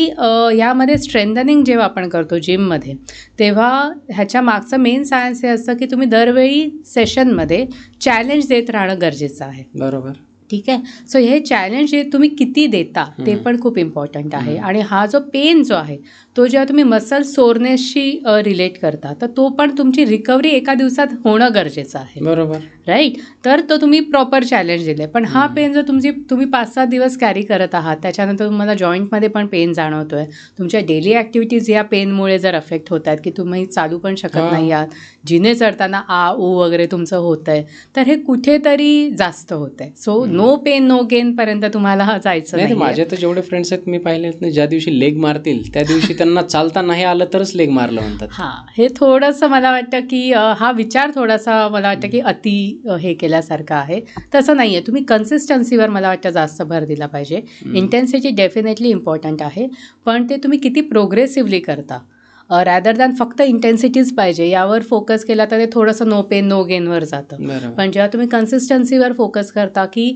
यामध्ये स्ट्रेंथनिंग जेव्हा आपण करतो जिममध्ये, तेव्हा ह्याच्या मागचं मेन सायन्स हे असतं की तुम्ही दरवेळी सेशनमध्ये चॅलेंज देत राहणं गरजेचं आहे. बरोबर. ठीक आहे. सो हे चॅलेंज जे तुम्ही किती देता ते पण खूप इम्पॉर्टंट आहे. आणि हा जो पेन जो आहे तो जेव्हा तुम्ही मसल सोरनेसशी रिलेट करता, तर तो पण तुमची रिकव्हरी एका दिवसात होणं गरजेचं आहे. बरोबर. राईट. तर तो तुम्ही प्रॉपर चॅलेंज दिले. पण हा पेन जर तुम्ही 5-7 दिवस कॅरी करत आहात, त्याच्यानंतर तुम्हाला जॉईंटमध्ये पण पेन जाणवतोय, तुमच्या डेली ॲक्टिव्हिटीज या पेनमुळे जर अफेक्ट होत आहेत की तुम्ही चालू पण शकत नाही आहात, जिने चढताना आ ऊ वगैरे तुमचं होत आहे, तर हे कुठेतरी जास्त होत आहे. So no pain no gain पर्यंत तुम्हाला जायचं नाही. माझे तर जेवढे फ्रेंड्स आहेत मी पाहिले ना, ज्या दिवशी लेग मारतील त्या दिवशी त्यांना चालता नाही आलं तरच लेग मारलं म्हणतात. हां, हे थोडंसं मला वाटतं की हा विचार थोडासा मला वाटतं की अति हे केल्यासारखं आहे. तसं नाही आहे. तुम्ही कन्सिस्टन्सीवर मला वाटतं जास्त भर दिला पाहिजे. इंटेन्सिटी डेफिनेटली इम्पॉर्टंट आहे, पण ते तुम्ही किती प्रोग्रेसिव्हली करता, रॅदर दॅन फक्त इंटेन्सिटीज पाहिजे यावर फोकस केला तर ते थोडंसं नो पेन नो गेनवर जातं. पण जेव्हा तुम्ही कन्सिस्टन्सीवर फोकस करता की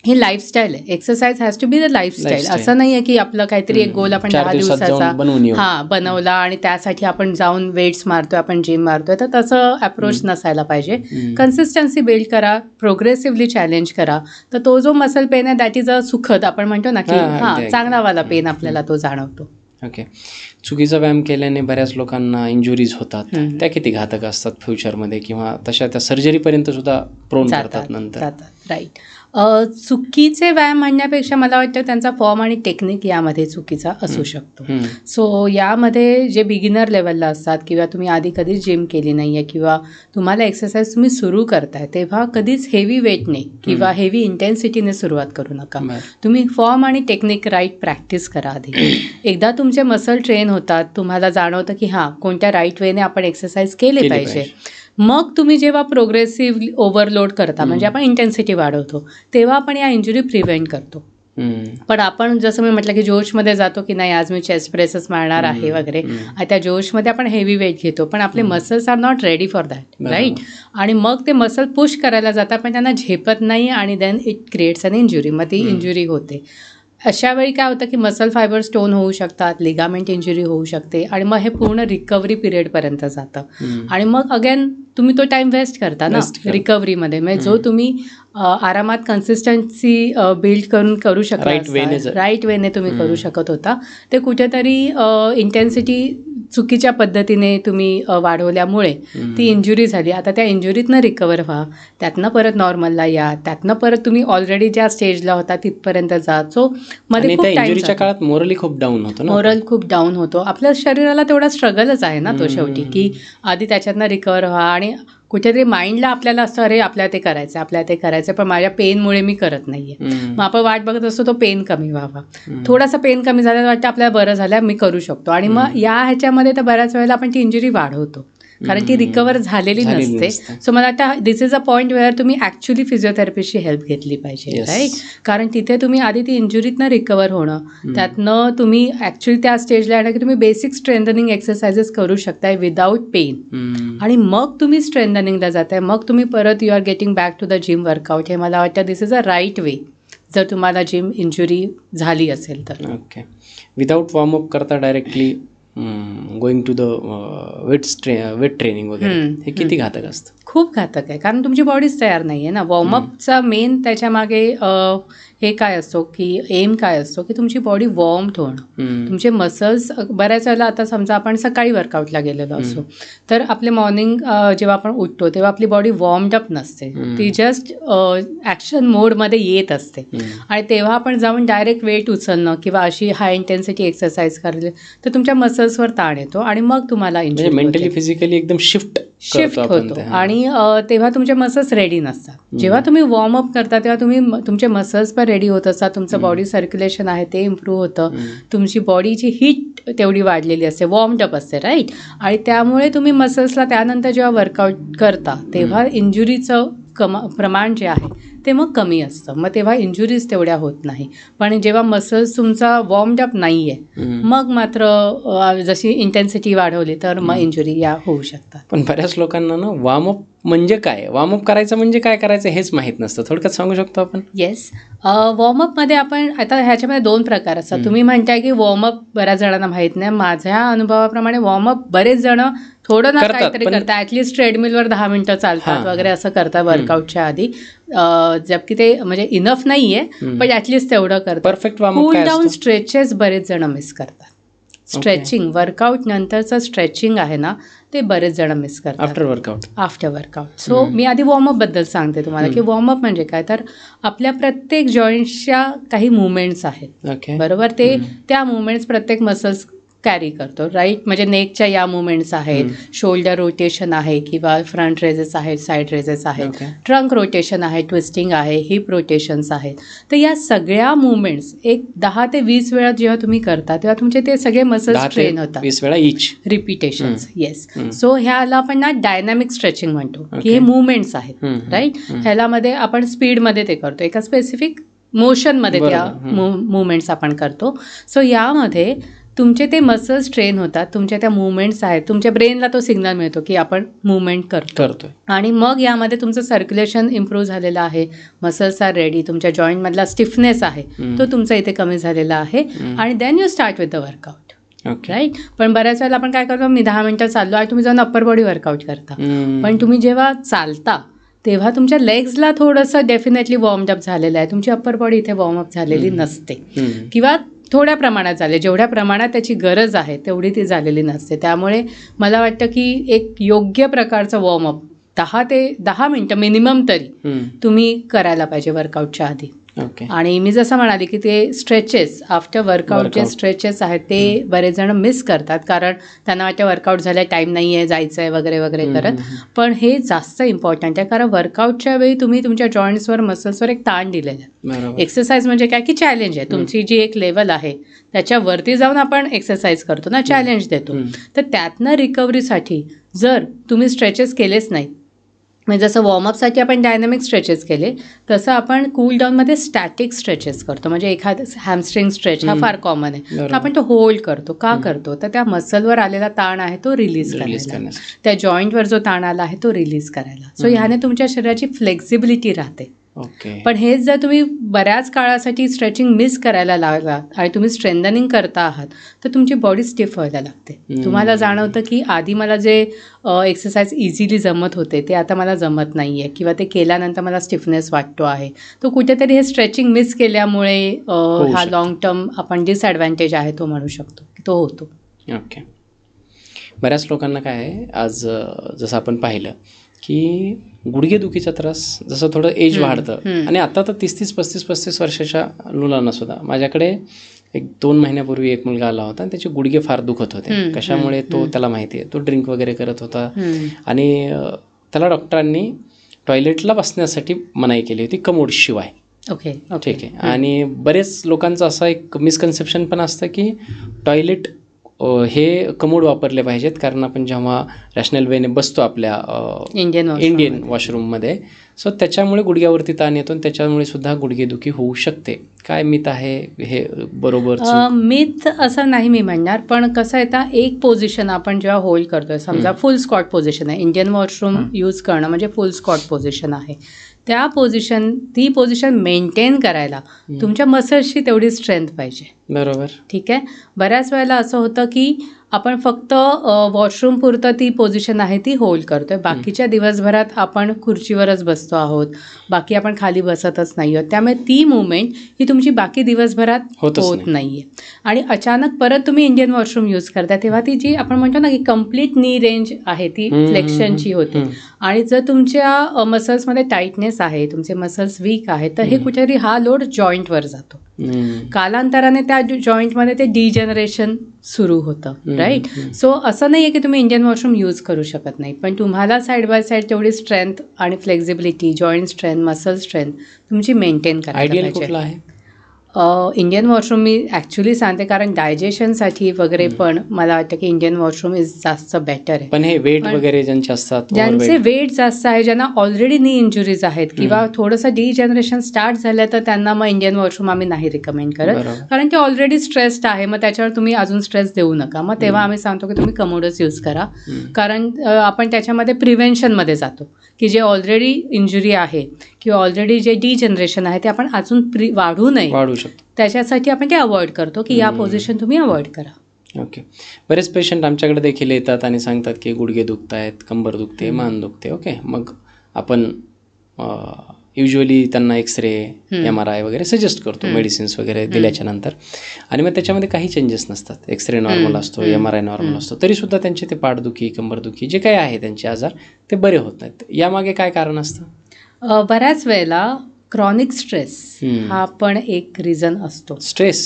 हे लाईफस्टाईल आहे, exercise has to be the lifestyle. असं नाही आहे की आपलं काहीतरी एक गोल आपण 10 दिवसाचा बनवला आणि त्यासाठी आपण जाऊन वेट्स मारतोय, आपण जिम मारतोय, तर तसं अप्रोच नसायला पाहिजे. कन्सिस्टन्सी बिल्ड करा, प्रोग्रेसिव्हली चॅलेंज करा, तर तो जो मसल पेन आहे दॅट इज अ सुखद, आपण म्हणतो ना की चांगलावाला पेन आपल्याला तो जाणवतो. ओके. चुकीचा व्यायाम केल्याने बऱ्याच लोकांना इंजुरीज होतात, त्या किती घातक असतात फ्युचरमध्ये, किंवा तशा त्या सर्जरीपर्यंत सुद्धा प्रोन करतात नंतर. राईट. चुकीचे व्यायाम म्हणण्यापेक्षा मला वाटतं त्यांचा फॉर्म आणि टेक्निक यामध्ये चुकीचा असू शकतो. सो यामध्ये जे बिगिनर लेवलला असतात किंवा तुम्ही आधी कधीच जिम केली नाही आहे किंवा तुम्हाला एक्सरसाइज तुम्ही सुरू करताय, तेव्हा कधीच हेवी वेटने किंवा हेवी इंटेन्सिटीने सुरुवात करू नका. तुम्ही फॉर्म आणि टेक्निक राईट प्रॅक्टिस करा आधी. एकदा तुमचे मसल ट्रेन होतात, तुम्हाला जाणवतं की हां कोणत्या राईट वेने आपण एक्सरसाइज केली पाहिजे, मग तुम्ही जेव्हा प्रोग्रेसिव्ह ओव्हरलोड करता, म्हणजे आपण इंटेन्सिटी वाढवतो, तेव्हा आपण या इंजुरी प्रिव्हेंट करतो. पण आपण जसं मी म्हटलं की जोशमध्ये जातो की नाही आज मी चेस्ट प्रेसच मारणार आहे वगैरे, त्या जोशमध्ये आपण हेवी वेट घेतो, पण आपले muscles are not ready for that. Right. आणि मग ते मसल पुश करायला जातात पण त्यांना झेपत नाही आणि then it creates an injury, मग ती इंजुरी होते. अशा वेळी काय होतं की मसल फायबर स्टोन होऊ शकतात, लिगामेंट इंजुरी होऊ शकते, आणि मग हे पूर्ण रिकव्हरी पिरियडपर्यंत जातं. आणि मग अगेन तुम्ही तो टाइम वेस्ट करता ना रिकव्हरीमध्ये. म्हणजे जो तुम्ही आरामात कन्सिस्टन्सी बिल्ड करून करू शकता, राईट वेने तुम्ही करू शकत होता, ते कुठेतरी इंटेन्सिटी चुकीच्या पद्धतीने तुम्ही वाढवल्यामुळे ती इंजुरी झाली. आता त्या इंजुरीतनं रिकवर व्हा, त्यातनं परत नॉर्मलला या, त्यातनं परत तुम्ही ऑलरेडी ज्या स्टेजला होता तिथपर्यंत जा. सो मध्ये खूप इंजुरीच्या काळात मोरली खूप डाऊन होतो, मोरल खूप डाऊन होतो. आपल्या शरीराला तेवढा स्ट्रगलच आहे ना तो शेवटी, की आधी त्याच्यातनं रिकवर व्हा, आणि कुठेतरी माइंडला आपल्याला असं अरे आपल्याला ते करायचं, आपल्याला ते करायचं, पण माझ्या पेनमुळे मी करत नाहीये. मग आपण वाट बघत असतो तो पेन कमी व्हावा. थोडासा पेन कमी झाल्यावर वाटतं आपल्याला बरं झालं, मी करू शकतो, आणि मग या ह्याच्यामध्ये तर बऱ्याच वेळेला आपण ती इंजुरी वाढवतो कारण ती रिकवर झालेली नसते. सो मला वाटतं दिस इज अ पॉईंट वेअर तुम्ही ॲक्च्युली फिजिओथेरपिस्टची हेल्प घेतली पाहिजे. राईट. कारण तिथे तुम्ही आधी ती इंजुरीतनं रिकवर होणं, त्यातनं तुम्ही ॲक्च्युली त्या स्टेजला येणं की तुम्ही बेसिक स्ट्रेंथनिंग एक्सरसाइजेस करू शकताय विदाऊट पेन, आणि मग तुम्ही स्ट्रेंथनिंगला जाताय, मग तुम्ही परत you are getting back to the gym workout. हे मला वाटतं दिस इज अ राईट वे जर तुम्हाला जिम इंजुरी झाली असेल तर. ओके. विदाऊट वॉर्मअप करता directly going to the weight training वगैरे, हे किती घातक असतं? खूप घातक आहे, कारण तुमची बॉडीच तयार नाही आहे ना. वॉर्मअपचा मेन त्याच्या मागे हे काय असतो की एम काय असतो की तुमची बॉडी वॉर्म होणं. तुमचे मसल्स बऱ्याच वेळेला आता समजा आपण सकाळी वर्कआउटला गेलेलो असो तर आपले मॉर्निंग जेव्हा आपण उठतो तेव्हा आपली बॉडी वॉर्मड अप नसते, ती जस्ट ॲक्शन मोडमध्ये येत असते आणि तेव्हा आपण जाऊन डायरेक्ट वेट उचलणं किंवा अशी हाय इंटेन्सिटी एक्सरसाइज करली तर तुमच्या मसल्सवर ताण येतो आणि मग तुम्हाला मेंटली फिजिकली एकदम शिफ्ट होतो आणि तेव्हा तुमचे मसल्स रेडी नसतात. जेव्हा तुम्ही वॉर्मअप करता तेव्हा तुम्ही तुमचे मसल्स पण रेडी होत असतात, तुमचं बॉडी सर्क्युलेशन आहे ते इम्प्रूव्ह होतं, तुमची बॉडीची हीट तेवढी वाढलेली असते, वॉर्मड अप असते राईट. आणि त्यामुळे तुम्ही मसल्सला त्यानंतर जेव्हा वर्कआउट करता तेव्हा इंजुरीचं प्रमाण जे आहे ते मग कमी असतं, मग तेव्हा इंजुरीज तेवढ्या होत नाही. पण जेव्हा मसल्स तुमचा वॉर्मड अप नाही आहे मग मात्र जशी इंटेन्सिटी वाढवली तर मग इंजुरी या होऊ शकतात. पण बऱ्याच लोकांना ना वॉर्मअप म्हणजे काय, वॉर्मअप करायचं म्हणजे काय करायचं हेच माहीत नसतं. थोडक्यात सांगू शकतो आपण? येस, वॉर्मअपमध्ये आपण आता ह्याच्यामध्ये 2 प्रकार असतात. तुम्ही म्हणताय की वॉर्मअप बऱ्याच जणांना माहीत नाही. माझ्या अनुभवाप्रमाणे वॉर्मअप बरेच जण थोडं ना काहीतरी करतात, ॲटलिस्ट ट्रेडमिलवर 10 मिनिटं चालतात वगैरे असं करतात वर्कआउटच्या आधी, जबकि ते म्हणजे इनफ नाही आहे पण ॲटलिस्ट तेवढं करतात. परफेक्ट कूल डाऊन स्ट्रेचेस बरेच जण मिस करतात. स्ट्रेचिंग वर्कआउट नंतरचं स्ट्रेचिंग आहे ना ते बरेच जण मिस करतात आफ्टर वर्कआउट. सो मी आधी वॉर्मअप बद्दल सांगते तुम्हाला की वॉर्मअप म्हणजे काय, तर आपल्या प्रत्येक जॉईंट्सच्या काही मुवमेंट्स आहेत बरोबर, ते त्या मुवमेंट्स प्रत्येक मसल्स कॅरी करतो राईट. म्हणजे नेकच्या या मुवमेंट्स आहेत, शोल्डर रोटेशन आहे किंवा फ्रंट रेजेस आहेत, साईड रेजेस आहेत, ट्रंक रोटेशन आहे, ट्विस्टिंग आहे, हिप रोटेशन्स आहेत. तर या सगळ्या मुवमेंट्स एक 10 ते 20 वेळा जेव्हा तुम्ही करता तेव्हा तुमचे ते सगळे मसल्स ट्रेन होतात, 20 वेळा इच रिपिटेशन्स. येस, सो ह्याला आपण ना डायनामिक स्ट्रेचिंग म्हणतो की हे मुवमेंट्स आहेत राईट. ह्यालामध्ये आपण स्पीडमध्ये ते करतो, एका स्पेसिफिक मोशनमध्ये त्या मुवमेंट्स आपण करतो. सो यामध्ये तुमचे ते मसल्स ट्रेन होतात, तुमच्या त्या मुवमेंट्स आहेत, तुमच्या ब्रेनला तो सिग्नल मिळतो की आपण मुवमेंट करतोय आणि मग यामध्ये तुमचं सर्क्युलेशन इम्प्रूव्ह झालेलं आहे, मसल्स आर रेडी, तुमच्या जॉईंटमधला स्टिफनेस आहे तो तुमचा इथे कमी झालेला आहे आणि then you start with the workout right. पण बऱ्याच वेळेला आपण काय करतो, मी 10 मिनिटं चाललो आणि तुम्ही जाऊन अप्पर बॉडी वर्कआउट करता, पण तुम्ही जेव्हा चालता तेव्हा तुमच्या लेग्सला थोडंसं डेफिनेटली वॉर्मड अप झालेलं आहे, तुमची अप्पर बॉडी इथे वॉर्मअप झालेली नसते किंवा थोड्या प्रमाणात झाले, जेवढ्या प्रमाणात त्याची गरज आहे तेवढी ती झालेली नसते. त्यामुळे मला वाटतं की एक योग्य प्रकारचं वॉर्मअप 10 ते 10 मिनिटं मिनिमम तरी तुम्ही करायला पाहिजे वर्कआउटच्या आधी. आणि मी जसं म्हणाले की ते स्ट्रेचेस आफ्टर वर्कआउट जे स्ट्रेचेस आहेत ते बरेच जण मिस करतात, कारण त्यांना वाटतं वर्कआउट झालं, टाईम नाही आहे, जायचं आहे वगैरे वगैरे करत. पण हे जास्त इम्पॉर्टंट आहे, कारण वर्कआउटच्या वेळी तुम्ही तुमच्या जॉईंट्सवर मसल्सवर एक ताण दिलेला आहे. एक्सरसाइज म्हणजे काय की चॅलेंज आहे, तुमची जी एक लेवल आहे त्याच्यावरती जाऊन आपण एक्सरसाइज करतो ना, चॅलेंज देतो. तर त्यातनं रिकव्हरीसाठी जर तुम्ही स्ट्रेचेस केलेच नाही, म्हणजे जसं वॉर्मअपसाठी आपण डायनॅमिक स्ट्रेचेस केले तसं आपण कूल डाऊनमध्ये स्टॅटिक स्ट्रेचेस करतो. म्हणजे एखादं हॅमस्ट्रिंग स्ट्रेच हा फार कॉमन आहे, तर आपण तो होल्ड करतो. का करतो, तर त्या मसलवर आलेला ताण आहे तो रिलीज करायला, त्या जॉईंटवर जो ताण आला आहे तो रिलीज करायला. सो ह्याने तुमच्या शरीराची फ्लेक्झिबिलिटी राहते. पण हेच जर तुम्ही बऱ्याच काळासाठी स्ट्रेचिंग मिस करायला लागलात आणि तुम्ही स्ट्रेंथनिंग करता आहात तर तुमची बॉडी स्टिफ व्हायला लागते. तुम्हाला जाणवतं की आधी मला जे एक्सरसाइज इझिली जमत होते ते आता मला जमत नाही आहे किंवा ते केल्यानंतर मला स्टिफनेस वाटतो आहे. तो कुठेतरी हे स्ट्रेचिंग मिस केल्यामुळे हा लॉंग टर्म आपण डिसॲडव्हान्टेज आहे तो म्हणू शकतो की तो होतो. ओके. बऱ्याच लोकांना काय आहे, आज जसं आपण पाहिलं की गुडघेदुखीचा त्रास जसं थोडं एज वाढतं आणि आता तर 30-35 वर्षाच्या मुलांना सुद्धा, माझ्याकडे 1-2 महिन्यापूर्वी एक मुलगा आला होता आणि त्याचे गुडघे फार दुखत होते. कशामुळे तो त्याला माहिती आहे, तो ड्रिंक वगैरे करत होता आणि त्याला डॉक्टरांनी टॉयलेटला बसण्यासाठी मनाई केली होती कमोड शिवाय. ठीक आहे. आणि बरेच लोकांचं असं एक मिसकन्सेप्शन पण असतं की टॉयलेट हे कमोड वापरले पाहिजेत, कारण आपण जेव्हा रॅशनल वेने बसतो आपल्या इंडियन वॉशरूममध्ये, सो त्याच्यामुळे गुडघ्यावरती ताण येतो आणि त्याच्यामुळे सुद्धा गुडघेदुखी होऊ शकते. काय मिथ आहे हे, बरोबर? मिथ असं नाही मी म्हणणार, पण कसं आहे, तर एक पोझिशन आपण जेव्हा होल्ड करतोय, समजा फुल स्क्वॉट पोझिशन आहे, इंडियन वॉशरूम यूज करणं म्हणजे फुल स्क्वॉट पोझिशन आहे, ती पोझिशन मेंटेन करायला तुमच्या मसल्सची तेवढी स्ट्रेंथ पाहिजे. बरोबर. ठीक आहे. बऱ्याच वेळेला असं होतं की आपण फक्त वॉशरूम पुरतं ती पोझिशन आहे ती होल्ड करतोय. बाकीच्या दिवसभरात आपण खुर्चीवरच बसतो आहोत, बाकी आपण खाली बसतच नाही आहोत. त्यामुळे ती मुवमेंट ही तुमची बाकी दिवसभरात होतच होत नाही. नाहीये. आणि अचानक परत तुम्ही इंडियन वॉशरूम यूज करता तेव्हा ती जी आपण म्हणतो ना की कम्प्लीट नी रेंज आहे ती फ्लेक्शनची होते. आणि जर तुमच्या मसल्समध्ये टाईटनेस आहे, तुमचे मसल्स वीक आहेत, तर हे कुठेतरी हा लोड जॉईंटवर जातो. कालांतराने त्या जॉईंटमध्ये ते डिजनरेशन सुरू होतं. राईट. सो असं नाही आहे की तुम्ही इंडियन वॉशरूम यूज करू शकत नाही, पण तुम्हाला साईड बाय साईड तेवढी स्ट्रेंथ आणि flexibility, joint strength, muscle strength तुमची मेंटेन करायला आयडियल पाहिजे. कुठला आहे? इंडियन वॉशरूम मी ॲक्च्युली सांगते, कारण डायजेशनसाठी वगैरे पण मला वाटतं की इंडियन वॉशरूम इज जास्त बेटर आहे. पण हे वेट वगैरे ज्यांचे असतात, ज्यांचे overweight. वेट जास्त आहे, ज्यांना ऑलरेडी नी इंजुरीज आहेत किंवा थोडंसं डिजनरेशन स्टार्ट झालं, तर त्यांना मग इंडियन वॉशरूम आम्ही नाही रिकमेंड करत, बरोबर. कारण ते ऑलरेडी स्ट्रेस्ड आहे. मग त्याच्यावर तुम्ही अजून स्ट्रेस देऊ नका. मग तेव्हा आम्ही सांगतो की तुम्ही कमोडच यूज करा, कारण आपण त्याच्यामध्ये प्रिव्हेन्शनमध्ये जातो की जे ऑलरेडी इंजुरी आहे किंवा ऑलरेडी जे डिजनरेशन आहे ते आपण अजून वाढू नये, वाढू शकतो. त्याच्यासाठी आपण ते अवॉइड करतो की या पोझिशन तुम्ही अवॉइड करा. ओके. बरेच पेशंट आमच्याकडे देखील येतात आणि सांगतात की गुडघे दुखत आहेत, कंबर दुखते, मान दुखते. ओके. मग आपण युजली त्यांना एक्सरे, MRI वगैरे सजेस्ट करतो मेडिसिन्स वगैरे दिल्याच्या नंतर. आणि मग त्याच्यामध्ये काही चेंजेस नसतात. एक्सरे नॉर्मल असतो, MRI नॉर्मल असतो, तरीसुद्धा त्यांचे ते पाठदुखी, कंबरदुखी जे काही आहे त्यांचे आजार ते बरे होत नाहीत. यामागे काय कारण असतं? बऱ्याच वेळेला क्रॉनिक स्ट्रेस हा पण एक रिझन असतो. Stress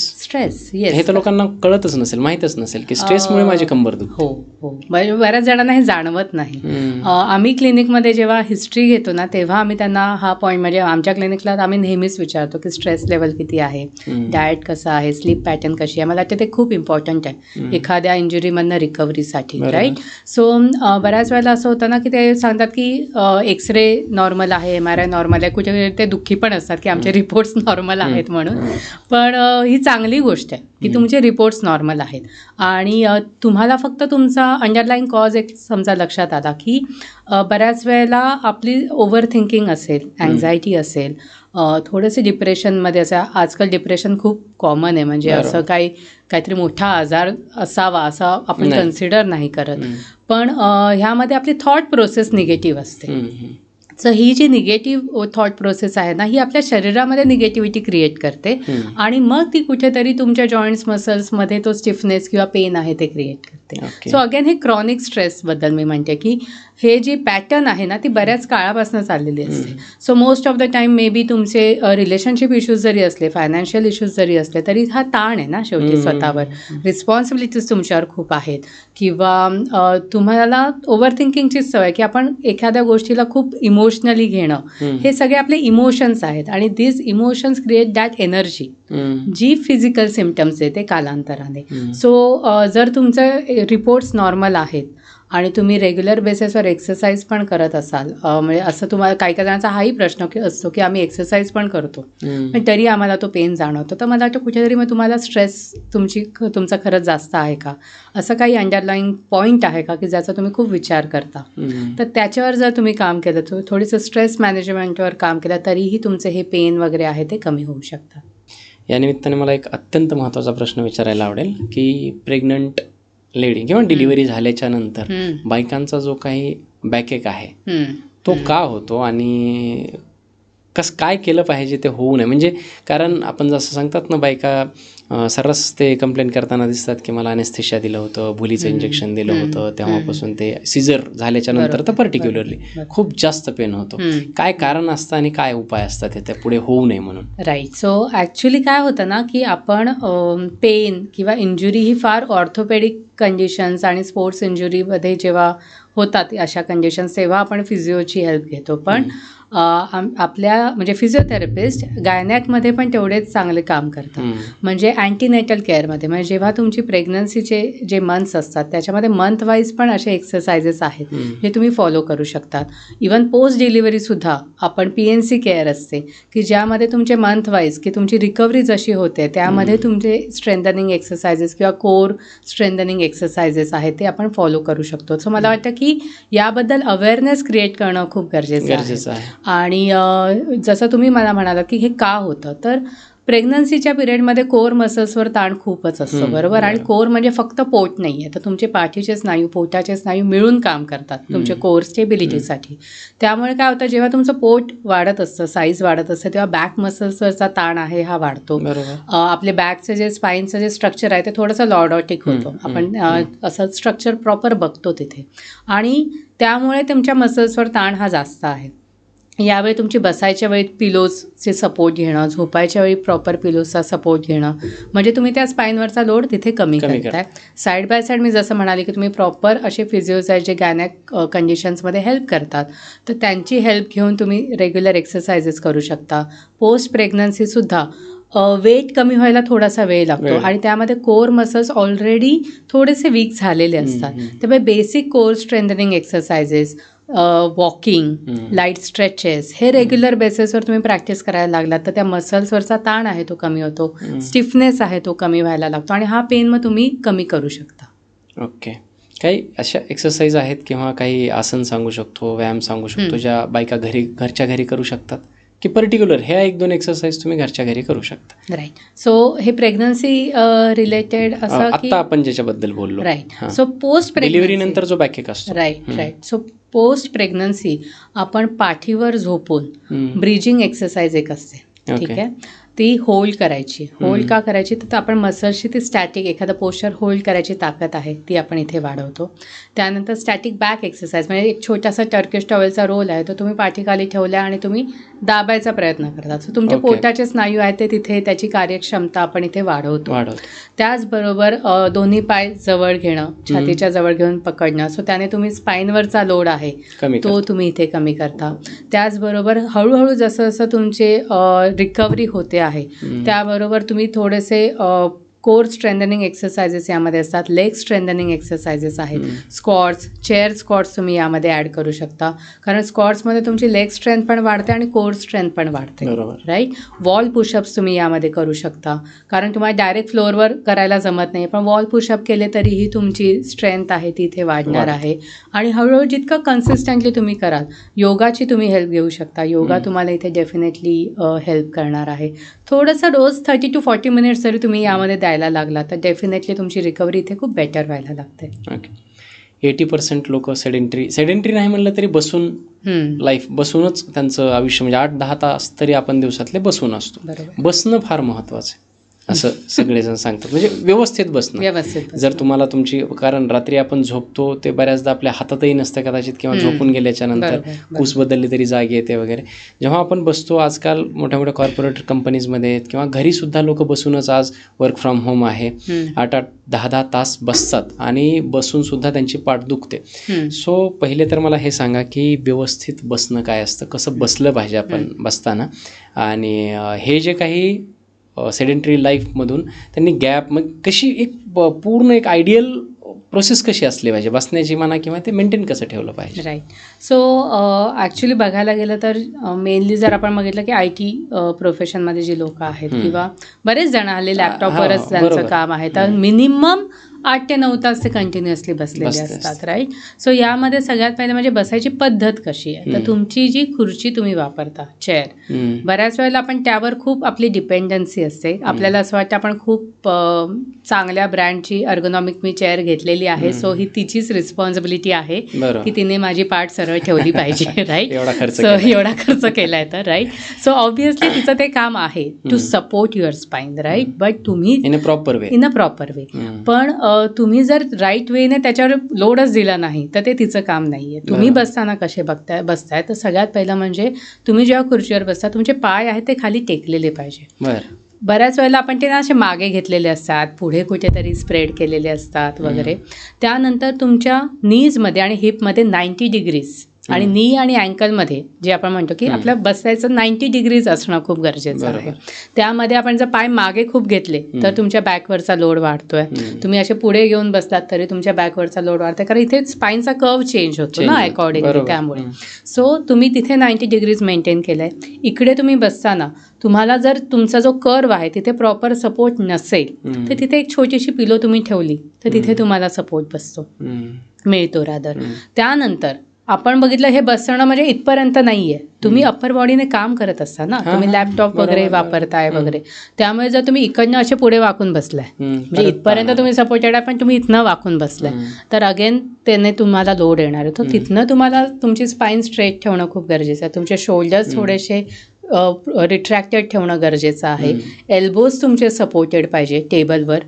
yes. हे तर लोकांना कळतच नसेल, माहीतच नसेल की स्ट्रेसमुळे माझी कंबर दुखते. हो. बऱ्याच जणांना हे जाणवत नाही. आम्ही क्लिनिकमध्ये जेव्हा हिस्ट्री घेतो ना, तेव्हा आम्ही त्यांना हा पॉईंट, म्हणजे आमच्या क्लिनिकला आम्ही नेहमीच विचारतो की स्ट्रेस लेवल किती आहे, डाएट कसं आहे, स्लीप पॅटर्न कशी आहे. मला वाटतं ते खूप इम्पॉर्टंट आहे एखाद्या इंजुरीमधनं रिकव्हरीसाठी. राईट. सो बऱ्याच वेळेला असं होतं ना की ते सांगतात की एक्सरे नॉर्मल आहे, MRI नॉर्मल आहे, कुठे ते दुःखी पण असतात की आमचे रिपोर्ट्स नॉर्मल आहेत म्हणून. पण ही चांगली गोष्ट आहे की तुमचे रिपोर्ट्स नॉर्मल आहेत आणि तुम्हाला फक्त तुमचा अंडरलाईन कॉज एक समजा लक्षात आला की बऱ्याच वेळेला आपली ओव्हर थिंकिंग असेल, अँझायटी असेल, थोडेसे डिप्रेशनमध्ये असेल. आजकाल डिप्रेशन खूप कॉमन आहे, म्हणजे असं काहीतरी मोठा आजार असावा असं आपण कन्सिडर नाही करत. पण ह्यामध्ये आपली थॉट प्रोसेस निगेटिव्ह असते. सो ही जी निगेटिव्ह थॉट प्रोसेस आहे ना, ही आपल्या शरीरामध्ये निगेटिव्हिटी क्रिएट करते आणि मग ती कुठेतरी तुमच्या जॉईंट्स, मसल्समध्ये तो स्टिफनेस किंवा पेन आहे ते क्रिएट करते. सो अगेन हे क्रॉनिक स्ट्रेसबद्दल मी म्हणते की हे जी पॅटर्न आहे ना ती बऱ्याच काळापासून चाललेली असते. So most of the time may be तुमचे रिलेशनशिप इश्यूज जरी असले, फायनान्शियल इश्यूज जरी असले, तरी हा ताण आहे ना शेवटी स्वतःवर, रिस्पॉन्सिबिलिटीज तुमच्यावर खूप आहेत, किंवा तुम्हाला ओव्हर थिंकिंगचीच सवय की आपण एखाद्या गोष्टीला खूप इमोशनली घेणं, हे सगळे आपले इमोशन्स आहेत आणि this emotions create that energy जी फिजिकल सिम्पटम्स आहे ते कालांतराने. सो जर तुमचे रिपोर्ट्स नॉर्मल आहेत आणि तुम्ही रेग्युलर बेसिसवर एक्सरसाइज पण करत असाल, म्हणजे असं तुम्हाला काही जणांचा हाही प्रश्न असतो की आम्ही एक्सरसाइज पण करतो पण तरी आम्हाला तो पेन जाणवतो, तर मला वाटतं कुठेतरी मग तुम्हाला स्ट्रेस तुमचा खरंच जास्त आहे का, असं काही अंडरलाईन पॉईंट आहे का की ज्याचा तुम्ही खूप विचार करता. तर त्याच्यावर जर तुम्ही काम केलं, थोडंसं स्ट्रेस मॅनेजमेंटवर काम केलं, तरीही तुमचे हे पेन वगैरे आहे ते कमी होऊ शकतात. या निमित्ताने मला एक अत्यंत महत्त्वाचा प्रश्न विचारायला आवडेल की प्रेग्नंट लेडी किंवा डिलिव्हरी झाल्याच्या नंतर बायकांचा जो काही बॅकएक आहे तो का होतो आणि काय केलं पाहिजे ते होऊ नये. म्हणजे कारण आपण जसं सांगतात ना, बायका सर्रास ते कंप्लेंट करताना दिसतात की मला अनेस्थेशिया दिलं होतं, भुलीचं इंजेक्शन दिलं होतं, तेव्हापासून ते सिझर झाल्याच्या नंतर तर पर्टिक्युलरली खूप जास्त पेन होतो. काय कारण असतं आणि काय उपाय असतात ते पुढे होऊ नये म्हणून? राईट. सो ॲक्च्युली काय होतं ना की आपण पेन किंवा इंजुरी ही फार ऑर्थोपेडिक कंडिशन्स आणि स्पोर्ट्स इंजुरीमध्ये जेव्हा होतात अशा कंडिशन्स, तेव्हा आपण फिजिओची हेल्प घेतो. पण आपल्या म्हणजे फिजिओथेरपिस्ट गायनॅकमध्ये पण तेवढेच चांगले काम करतात. म्हणजे अँटीनेटल केअरमध्ये, म्हणजे जेव्हा तुमची प्रेग्नन्सीचे जे मंथ्स असतात त्याच्यामध्ये मंथ वाईज पण असे एक्सरसाइजेस आहेत जे तुम्ही फॉलो करू शकतात. इवन पोस्ट डिलिव्हरीसुद्धा आपण PNC केअर असते की ज्यामध्ये तुमचे मंथ वाईज की तुमची रिकव्हरी जशी होते त्यामध्ये तुमचे स्ट्रेंथनिंग एक्सरसाइजेस किंवा कोर स्ट्रेंथनिंग एक्सरसाइजेस आहेत ते आपण फॉलो करू शकतो. सो मला वाटतं की याबद्दल अवेअरनेस क्रिएट करणं खूप गरजेचं आहे. आणि जसं तुम्ही मला म्हणालात की हे का होतं, तर प्रेग्नन्सीच्या पिरियडमध्ये कोर मसल्सवर ताण खूपच असतो, बरोबर. आणि कोर म्हणजे फक्त पोट नाही आहे, तर तुमचे पाठीचे स्नायू, पोटाचे स्नायू मिळून काम करतात तुमचे कोर स्टेबिलिटीसाठी. त्यामुळे काय होतं, जेव्हा तुमचं पोट वाढत असतं, साईज वाढत असतं, तेव्हा बॅक मसल्सवरचा ताण आहे हा वाढतो. आपले बॅकचं जे स्पाईनचं जे स्ट्रक्चर आहे ते थोडंसं लॉर्डॉटिक होतं. आपण असं स्ट्रक्चर प्रॉपर बघतो तिथे, आणि त्यामुळे तुमच्या मसल्सवर ताण हा जास्त आहे. यावेळी तुमची बसायच्या वेळी पिलोजचे सपोर्ट घेणं, झोपायच्या वेळी प्रॉपर पिलोजचा सपोर्ट घेणं, म्हणजे तुम्ही त्या स्पाईनवरचा लोड तिथे कमी करताय. साईड बाय साईड मी जसं म्हणाले की तुम्ही प्रॉपर असे फिजिओज आहेत जे गॅनॅक कंडिशन्समध्ये हेल्प करतात, तर त्यांची हेल्प घेऊन तुम्ही रेग्युलर एक्सरसाइजेस करू शकता. पोस्ट प्रेग्नन्सीसुद्धा वेट कमी व्हायला थोडासा वेळ लागतो, आणि त्यामध्ये कोर मसल्स ऑलरेडी थोडेसे वीक झालेले असतात. त्यामुळे basic core strengthening exercises, walking, light stretches हे रेग्युलर बेसिसवर तुम्ही प्रॅक्टिस करायला लागलात तर त्या मसल्सवरचा ताण आहे तो कमी होतो, स्टिफनेस आहे तो कमी व्हायला लागतो, आणि हा पेन मग तुम्ही कमी करू शकता. ओके. काही अशा एक्सरसाइज आहेत किंवा काही आसन सांगू शकतो, व्यायाम सांगू शकतो ज्या बायका घरच्या घरी करू शकतात, की पर्टिक्युलर ह्या 1-2 एक्सरसाइज तुम्ही घरच्या घरी करू शकता? राईट. सो हे प्रेग्नन्सी रिलेटेड असं आता आपण ज्याच्याबद्दल बोललो, राईट. सो पोस्ट डिलिव्हरी नंतर जो बॅकएक असतो, राईट. सो पोस्ट प्रेग्नन्सी आपण पाठीवर झोपून ब्रीजिंग एक्सरसाइज एक असते, ठीक आहे, ती होल्ड करायची. होल्ड का करायची, तर आपण मसल्सची ती स्टॅटिक एखादा पोस्चर होल्ड करायची ताकद आहे ती आपण इथे वाढवतो. त्यानंतर स्टॅटिक बॅक एक्सरसाइज म्हणजे एक छोटासा टर्किश टॉवेलचा रोल आहे, तो तुम्ही पाठीखाली ठेवला आणि तुम्ही दाबायचा प्रयत्न करतात. सो तुमचे पोटाचे स्नायू आहेत ते तिथे त्याची कार्यक्षमता आपण इथे वाढवतो. त्याचबरोबर दोन्ही पाय जवळ घेणं, छातीच्या जवळ घेऊन पकडणं, सो त्याने तुम्ही स्पाईनवरचा लोड आहे तो तुम्ही इथे कमी करता. त्याचबरोबर हळूहळू जसं जसं तुमचे रिकव्हरी होते आहे त्याबरोबर तुम्ही थोडेसे कोर स्ट्रेंथनिंग एक्सरसाइजेस यामध्ये असतात, लेग स्ट्रेंथनिंग एक्सरसाइजेस आहेत, स्क्वॉट्स, चेअर स्क्वॉट्स तुम्ही यामध्ये ॲड करू शकता, कारण स्क्वॉट्समध्ये तुमची लेग स्ट्रेंथ पण वाढते आणि कोर स्ट्रेंथ पण वाढते, राईट. वॉल पुशअप्स तुम्ही यामध्ये करू शकता, कारण तुम्हाला डायरेक्ट फ्लोअरवर करायला जमत नाही, पण वॉल पुशअप केले तरीही तुमची स्ट्रेंथ आहे ती इथे वाढणार आहे. आणि हळूहळू जितकं कन्सिस्टंटली तुम्ही कराल, योगाची तुम्ही हेल्प घेऊ शकता, योगा तुम्हाला इथे डेफिनेटली हेल्प करणार आहे. थोडंसं रोज 30 to 40 मिनिट्स जरी तुम्ही यामध्ये द्यायला लागला तर डेफिनेटली तुमची रिकव्हरी इथे खूप बेटर व्हायला लागते. ओके. 80% लोक सेडेंटरी नाही म्हणलं तरी बसून लाईफ, बसूनच त्यांचं आयुष्य, म्हणजे 8-10 तास तरी आपण दिवसातले बसून असतो. बसणं फार महत्त्वाचं आहे असं सगळेजण सांगतात, म्हणजे व्यवस्थित बसणं. जर तुम्हाला तुमची, कारण रात्री आपण झोपतो ते बऱ्याचदा आपल्या हातातही नसतं कदाचित, किंवा झोपून गेल्याच्या नंतर कूस बदलली तरी जाग येते वगैरे. जेव्हा आपण बसतो, आजकाल मोठ्या मोठ्या कॉर्पोरेट कंपनीजमध्ये किंवा घरी सुद्धा लोक बसूनच, आज वर्क फ्रॉम होम आहे, 8-8, 10-10 तास बसतात आणि बसून सुद्धा त्यांची पाठ दुखते. सो पहिले तर मला हे सांगा की व्यवस्थित बसणं काय असतं, कसं बसलं पाहिजे आपण बसताना, आणि हे जे काही सेडेंटरी लाईफमधून त्यांनी गॅप, मग कशी एक पूर्ण एक आयडियल प्रोसेस कशी असली पाहिजे बसण्याची म्हणा, किंवा ते मेंटेन कसं ठेवलं पाहिजे? राईट. सो ॲक्च्युली बघायला गेलं तर मेनली जर आपण बघितलं की IT प्रोफेशनमध्ये जी लोक आहेत किंवा बरेच जण आले लॅपटॉपवरच त्यांचं काम आहे, तर मिनिमम 8 ते 9 तास ते कंटिन्युअसली बसलेले असतात, राईट. सो यामध्ये सगळ्यात पहिले म्हणजे बसायची पद्धत कशी आहे, तर तुमची जी खुर्ची तुम्ही वापरता, चेअर, बऱ्याच वेळेला आपण त्यावर खूप आपली डिपेंडन्सी असते. आपल्याला असं वाटतं आपण खूप चांगल्या ब्रँडची अर्गोनॉमिक मी चेअर घेतलेली आहे, सो ही तिचीच रिस्पॉन्सिबिलिटी आहे की तिने माझी पाठ सरळ ठेवली पाहिजे, राईट. एवढा खर्च केलाय तर, राईट. सो ऑब्व्हियसली तिचं ते काम आहे to support your spine, right. But तुम्ही इन अ प्रॉपर वे पण तुम्ही जर राईट वेने त्याच्यावर लोडच दिला नाही तर ते तिचं काम नाहीये. तुम्ही बसताना कसे बसताय, तर सगळ्यात पहिलं म्हणजे तुम्ही जेव्हा खुर्चीवर बसता तुमचे पाय आहेत ते खाली टेकलेले पाहिजे. बऱ्याच वेळेला आपण ते ना असे मागे घेतलेले असतात, पुढे कुठेतरी स्प्रेड केलेले असतात वगैरे. त्यानंतर तुमच्या नीजमध्ये आणि हिपमध्ये 90 डिग्रीज आणि नी आणि अँकलमध्ये जे आपण म्हणतो की आपल्या बसायचं 90 डिग्रीज असणं खूप गरजेचं आहे. त्यामध्ये आपण जर पाय मागे खूप घेतले तर तुमच्या बॅकवरचा लोड वाढतोय. तुम्ही असे पुढे घेऊन बसतात तरी तुमच्या बॅकवरचा लोड वाढतोय, कारण इथे स्पाईनचा कर्व चेंज होतो ना अकॉर्डिंगली. त्यामुळे सो तुम्ही तिथे 90 डिग्रीज मेंटेन केलंय. इकडे तुम्ही बसताना तुम्हाला जर तुमचा जो कर्व आहे तिथे प्रॉपर सपोर्ट नसेल तर तिथे एक छोटीशी पिलो तुम्ही ठेवली तर तिथे तुम्हाला सपोर्ट मिळतो रादर. त्यानंतर आपण बघितलं हे बसणं म्हणजे इथपर्यंत नाहीये. तुम्ही अप्पर बॉडीने काम करत असता ना, तुम्ही लॅपटॉप वगैरे वापरताय वगैरे, त्यामुळे जर तुम्ही इकडनं असे पुढे वाकून बसलाय म्हणजे इथपर्यंत तुम्ही सपोर्टेड आहे पण तुम्ही इथनं वाकून बसलाय तर अगेन त्याने तुम्हाला लोड येणार आहे. तर तिथनं तुम्हाला तुमची स्पाईन स्ट्रेट ठेवणं खूप गरजेचं आहे. तुमचे शोल्डर्स थोडेसे रिट्रॅक्टेड ठेवणं गरजेचं आहे. एल्बोज तुमचे सपोर्टेड पाहिजे टेबलवर.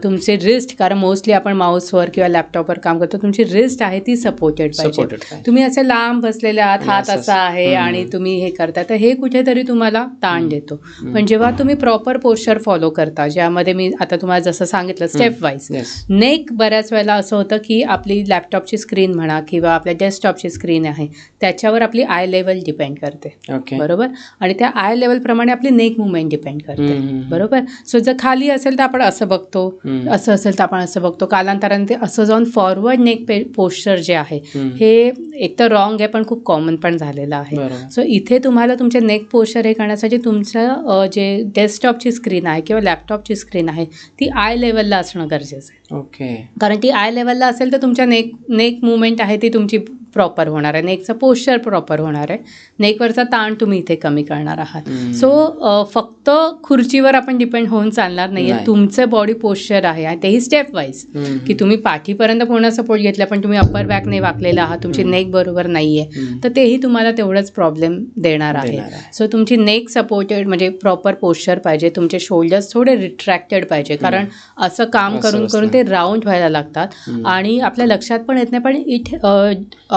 तुमचे रिस्ट, कारण मोस्टली आपण माऊसवर किंवा लॅपटॉपवर काम करतो, तुमची रिस्ट आहे ती सपोर्टेड पाहिजे. तुम्ही असे लांब बसलेले आहात, हात असा आहे आणि तुम्ही हे करता तर हे कुठेतरी तुम्हाला ताण देतो. पण जेव्हा तुम्ही प्रॉपर पोश्चर फॉलो करता, ज्यामध्ये मी आता तुम्हाला जसं सांगितलं स्टेप वाईज, नेक बऱ्याच वेळेला असं होतं की आपली लॅपटॉपची स्क्रीन म्हणा किंवा आपल्या डेस्कटॉपची स्क्रीन आहे त्याच्यावर आपली आय लेवल डिपेंड करते. बरोबर. आणि त्या आय लेवल प्रमाणे आपली नेक मुवमेंट डिपेंड करते. बरोबर. सो जर खाली असेल तर आपण असं बघतो, असं असेल तर आपण असं बघतो. कालांतराने ते असं जाऊन फॉरवर्ड नेक पोश्चर जे आहे हे एक तर रॉंग आहे पण खूप कॉमन पण झालेलं आहे. सो इथे तुम्हाला तुमचे नेक पोश्चर हे करण्यासाठी तुमचं जे डेस्कटॉपची स्क्रीन आहे किंवा लॅपटॉपची स्क्रीन आहे ती आय लेवलला असणं गरजेचं आहे. कारण ती आय लेवलला असेल तर तुमच्या नेक मुवमेंट आहे ती तुमची प्रॉपर होणार आहे, नेकचं पोश्चर प्रॉपर होणार आहे, नेकवरचा ताण तुम्ही इथे कमी करणार आहात. सो फक्त खुर्चीवर आपण डिपेंड होऊन चालणार नाहीये. तुमचं बॉडी पोश्चर आहे आणि तेही स्टेप वाईज की तुम्ही पाठीपर्यंत पूर्ण सपोर्ट घेतला पण तुम्ही अप्पर बॅकने वाकलेला आहात, तुमची नेक बरोबर नाहीये तर तेही तुम्हाला तेवढंच प्रॉब्लेम देणार आहे. सो तुमची नेक सपोर्टेड म्हणजे प्रॉपर पोश्चर पाहिजे. तुमचे शोल्डर्स थोडे रिट्रॅक्टेड पाहिजे कारण असं काम करून करून ते राऊंड व्हायला लागतात आणि आपल्या लक्षात पण येत नाही पण it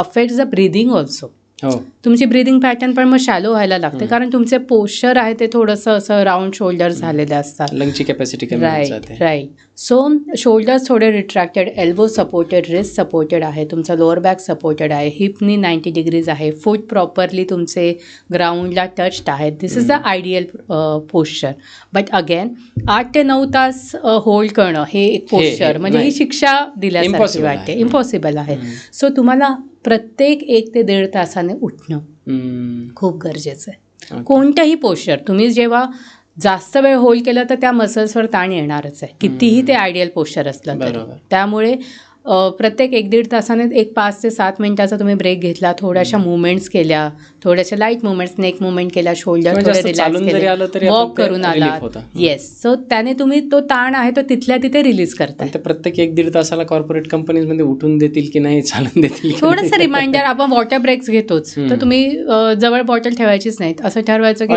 affects the breathing also. तुमची ब्रीदिंग पॅटर्न पण मग शॅलो व्हायला लागते कारण तुमचे पोश्चर आहे ते थोडंसं असं राऊंड शोल्डर झालेले असतात. लंगची कॅपॅसिटी कमी होत जाते. राईट. सो शोल्डर्स थोडे रिट्रॅक्टेड, एल्बो सपोर्टेड, रिस्ट सपोर्टेड आहे, तुमचा लोअर बॅक सपोर्टेड आहे, हिपनी 90 डिग्रीज आहे, फूट प्रॉपरली तुमचे ग्राउंडला टच्ड आहेत. This is the ideal posture. But again 8 ते 9 तास होल्ड करणं हे एक पोश्चर म्हणजे ही शिक्षा दिल्यासारखी वाटते, इम्पॉसिबल आहे. सो तुम्हाला प्रत्येक 1 ते 1.5 तासाने उठणं खूप गरजेचं आहे. कोणतंही पोश्चर तुम्ही जेव्हा जास्त वेळ होल्ड केलं तर त्या मसल्सवर ताण येणारच आहे, कितीही ते आयडियल पोश्चर असलं तर. त्यामुळे प्रत्येक 1-1.5 तासाने 5 ते 7 मिनिटाचा तुम्ही ब्रेक घेतला, थोड्याशा मुवमेंट्स केल्या, थोड्याशा लाईट मुवमेंट्स, नेक मुवमेंट केला, शोल्डर थोडे रिलॅक्स केले, वॉक करून आलात. येस. सो त्याने तुम्ही तो ताण आहे तो तिथल्या तिथे रिलीज करता. प्रत्येक 1-1.5 तासाला कॉर्पोरेट कंपनीजमध्ये उठून देतील की नाही, चालून देतील? थोडंसं रिमाइंडर. आपण वॉटर ब्रेक्स घेतोच तर तुम्ही जवळ बॉटल ठेवायचीच नाहीत. असं ठरवायचं की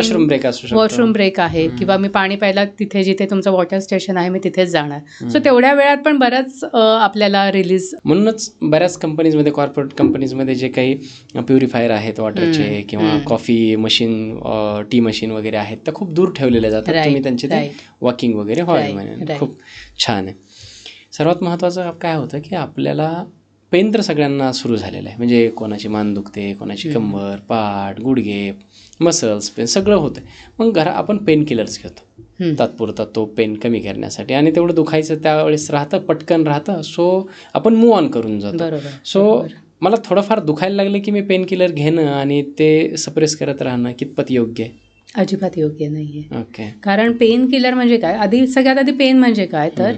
वॉशरूम ब्रेक आहे किंवा मी पाणी प्यायला तिथे जिथे तुमचं वॉटर स्टेशन आहे मी तिथेच जाणार. सो तेवढ्या वेळात पण बरंच आपल्याला रिलीज. म्हणूनच बऱ्याच कंपनीजमध्ये, कॉर्पोरेट कंपनीजमध्ये जे काही प्युरिफायर आहेत वॉटरचे किंवा कॉफी मशीन, टी मशीन वगैरे आहेत त्या खूप दूर ठेवलेल्या जातात. तुम्ही त्यांचे ते वॉकिंग वगैरे व्हावे म्हणून. खूप छान आहे. सर्वात महत्त्वाचं काय होतं की आपल्याला पेन तर सगळ्यांना सुरू झालेलं आहे. म्हणजे कोणाची मान दुखते, कोणाची कंबर, पाठ, गुडघे, मसल्स पेन सगळं होतं. मग आपण पेन किलर्स घेतो तात्पुरता तो पेन कमी करण्यासाठी आणि तेवढं दुखायचं त्यावेळेस राहतं, पटकन राहतं. सो आपण मूव ऑन करून जातो. सो मला थोडंफार दुखायला लागलं की मी पेन किलर घेणं आणि ते सप्रेस करत राहणं कितपत योग्य आहे? अजिबात योग्य नाहीये. कारण पेन किलर म्हणजे काय, सगळ्यात आधी पेन म्हणजे काय तर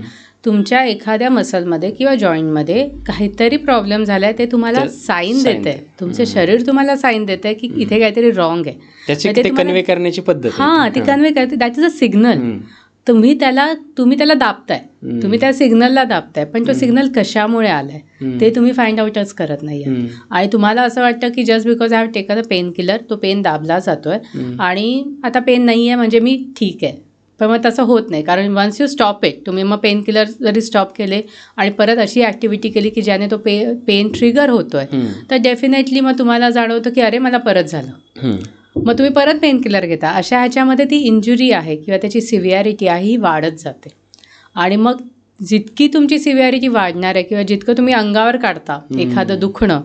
तुमच्या एखाद्या मसलमध्ये किंवा जॉईंटमध्ये काहीतरी प्रॉब्लेम झालाय ते तुम्हाला साईन देते. तुमचं शरीर तुम्हाला साईन देते की इथे काहीतरी रॉंग आहे. त्याची कन्वे करण्याची पद्धत. ती कन्वे करते. That is a signal. तुम्ही त्याला दाबताय, तुम्ही त्या सिग्नलला दाबताय पण तो सिग्नल कशामुळे आलाय ते तुम्ही फाइंड आउटच करत नाहीये. आणि तुम्हाला असं वाटतं की just because I have taken a pain killer तो पेन दाबला जातोय आणि आता पेन नाहीये म्हणजे मी ठीक आहे. पण मग तसं होत नाही. कारण वन्स यू स्टॉप इट, तुम्ही मग पेन किलर जरी स्टॉप केले आणि परत अशी ॲक्टिव्हिटी केली की ज्याने तो पेन ट्रिगर होतोय तर डेफिनेटली मग तुम्हाला जाणवतं की अरे मला परत झालं. मग तुम्ही परत पेन किलर घेता. अशा ह्याच्यामध्ये ती इंजुरी आहे किंवा त्याची सिव्हिअरिटी आहे ही वाढत जाते. आणि मग जितकी तुमची सिव्हिअरिटी वाढणार आहे किंवा जितकं तुम्ही अंगावर काढता एखादं दुखणं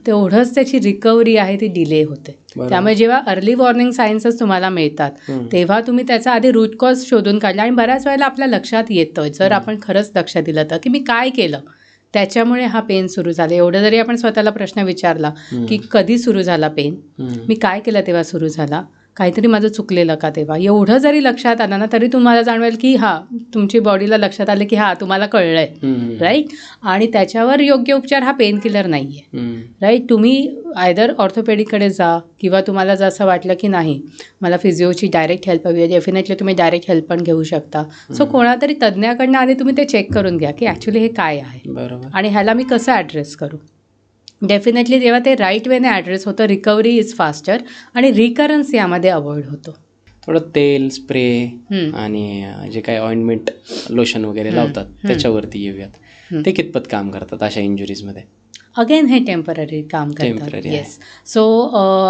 तेवढंच त्याची रिकव्हरी आहे ती डिले होते. त्यामुळे जेव्हा अर्ली वॉर्निंग सायन्सेस तुम्हाला मिळतात तेव्हा तुम्ही त्याचा आधी रूट कॉज शोधून काढला. आणि बऱ्याच वेळेला आपल्या लक्षात येतं जर आपण खरंच लक्ष दिलं तर की मी काय केलं त्याच्यामुळे हा पेन सुरू झाला. एवढं जरी आपण स्वतःला प्रश्न विचारला की कधी सुरू झाला पेन, मी काय केलं तेव्हा सुरू झाला, काहीतरी माझं चुकलेलं का तेव्हा, एवढं जरी लक्षात आलं ना तरी तुम्हाला जाणवेल की तुमची बॉडीला लक्षात आलं की तुम्हाला कळलंय, राईट. आणि त्याच्यावर योग्य उपचार हा पेन किलर नाही आहे, राईट. तुम्ही आयदर ऑर्थोपेडिककडे जा किंवा तुम्हाला जर असं वाटलं की नाही मला फिजिओची डायरेक्ट हेल्प हवी आहे, डेफिनेटली तुम्ही डायरेक्ट हेल्प पण घेऊ शकता. सो कोणातरी तज्ज्ञाकडनं आधी तुम्ही ते चेक करून घ्या की ॲक्च्युली हे काय आहे बरोबर. आणि ह्याला मी कसं ॲड्रेस करू. डेफिनेटली जेव्हा ते राईट वेने ॲड्रेस होतं, रिकव्हरी इज फास्टर आणि रिकरन्स यामध्ये अवॉइड होतो. थोडं तेल, स्प्रे आणि जे काही ऑइंटमेंट, लोशन वगैरे लावतात त्याच्यावरती येऊयात. ते कितपत काम करतात अशा इंजुरीजमध्ये? अगेन हे टेम्पररी काम करतात. येस. सो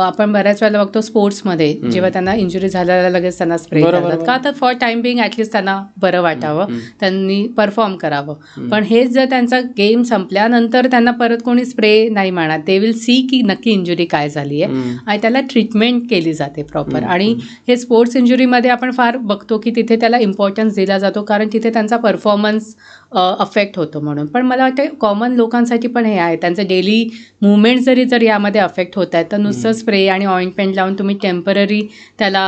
आपण बऱ्याच वेळेला बघतो स्पोर्ट्समध्ये जेव्हा त्यांना इंजुरी झाल्याला लगेच त्यांना स्प्रे करतात का, तर फॉर टाइम बिंग ॲटलिस्ट त्यांना बरं वाटावं, त्यांनी परफॉर्म करावं. पण हेच जर त्यांचा गेम संपल्यानंतर त्यांना परत कोणी स्प्रे नाही मारणार, दे विल सी की नक्की इंजुरी काय झाली आहे आणि त्याला ट्रीटमेंट केली जाते प्रॉपर. आणि हे स्पोर्ट्स इंजुरीमध्ये आपण फार बघतो की तिथे त्याला इम्पॉर्टन्स दिला जातो कारण तिथे त्यांचा परफॉर्मन्स अफेक्ट होतो म्हणून. पण मला वाटतं कॉमन लोकांसाठी पण हे आहे, त्यांचं डेली मुवमेंट जर यामध्ये अफेक्ट होत आहेत तर नुसतं स्प्रे आणि ऑइंटमेंट लावून तुम्ही टेम्पररी त्याला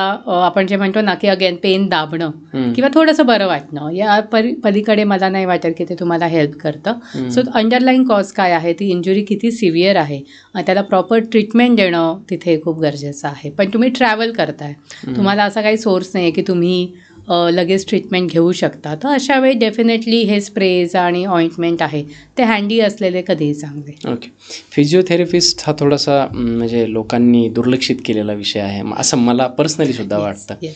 आपण जे म्हणतो ना की अगेन पेन दाबणं किंवा थोडंसं बरं वाटणं, या पलीकडे मला नाही वाटत की ते तुम्हाला हेल्प करतं. सो अंडरलाईन कॉज काय आहे, ती इंजुरी किती सिव्हिअर आहे, त्याला प्रॉपर ट्रीटमेंट देणं तिथे खूप गरजेचं आहे. पण तुम्ही ट्रॅव्हल करताय, तुम्हाला असा काही सोर्स नाही आहे की तुम्ही लगेच ट्रीटमेंट घेऊ शकता, तर अशा वेळी डेफिनेटली हे स्प्रेज आणि ऑइंटमेंट आहे ते हँडी असलेले कधीही चांगले. ओके. फिजिओथेरपिस्ट हा थोडासा म्हणजे लोकांनी दुर्लक्षित केलेला विषय आहे असं मला पर्सनली सुद्धा वाटतं.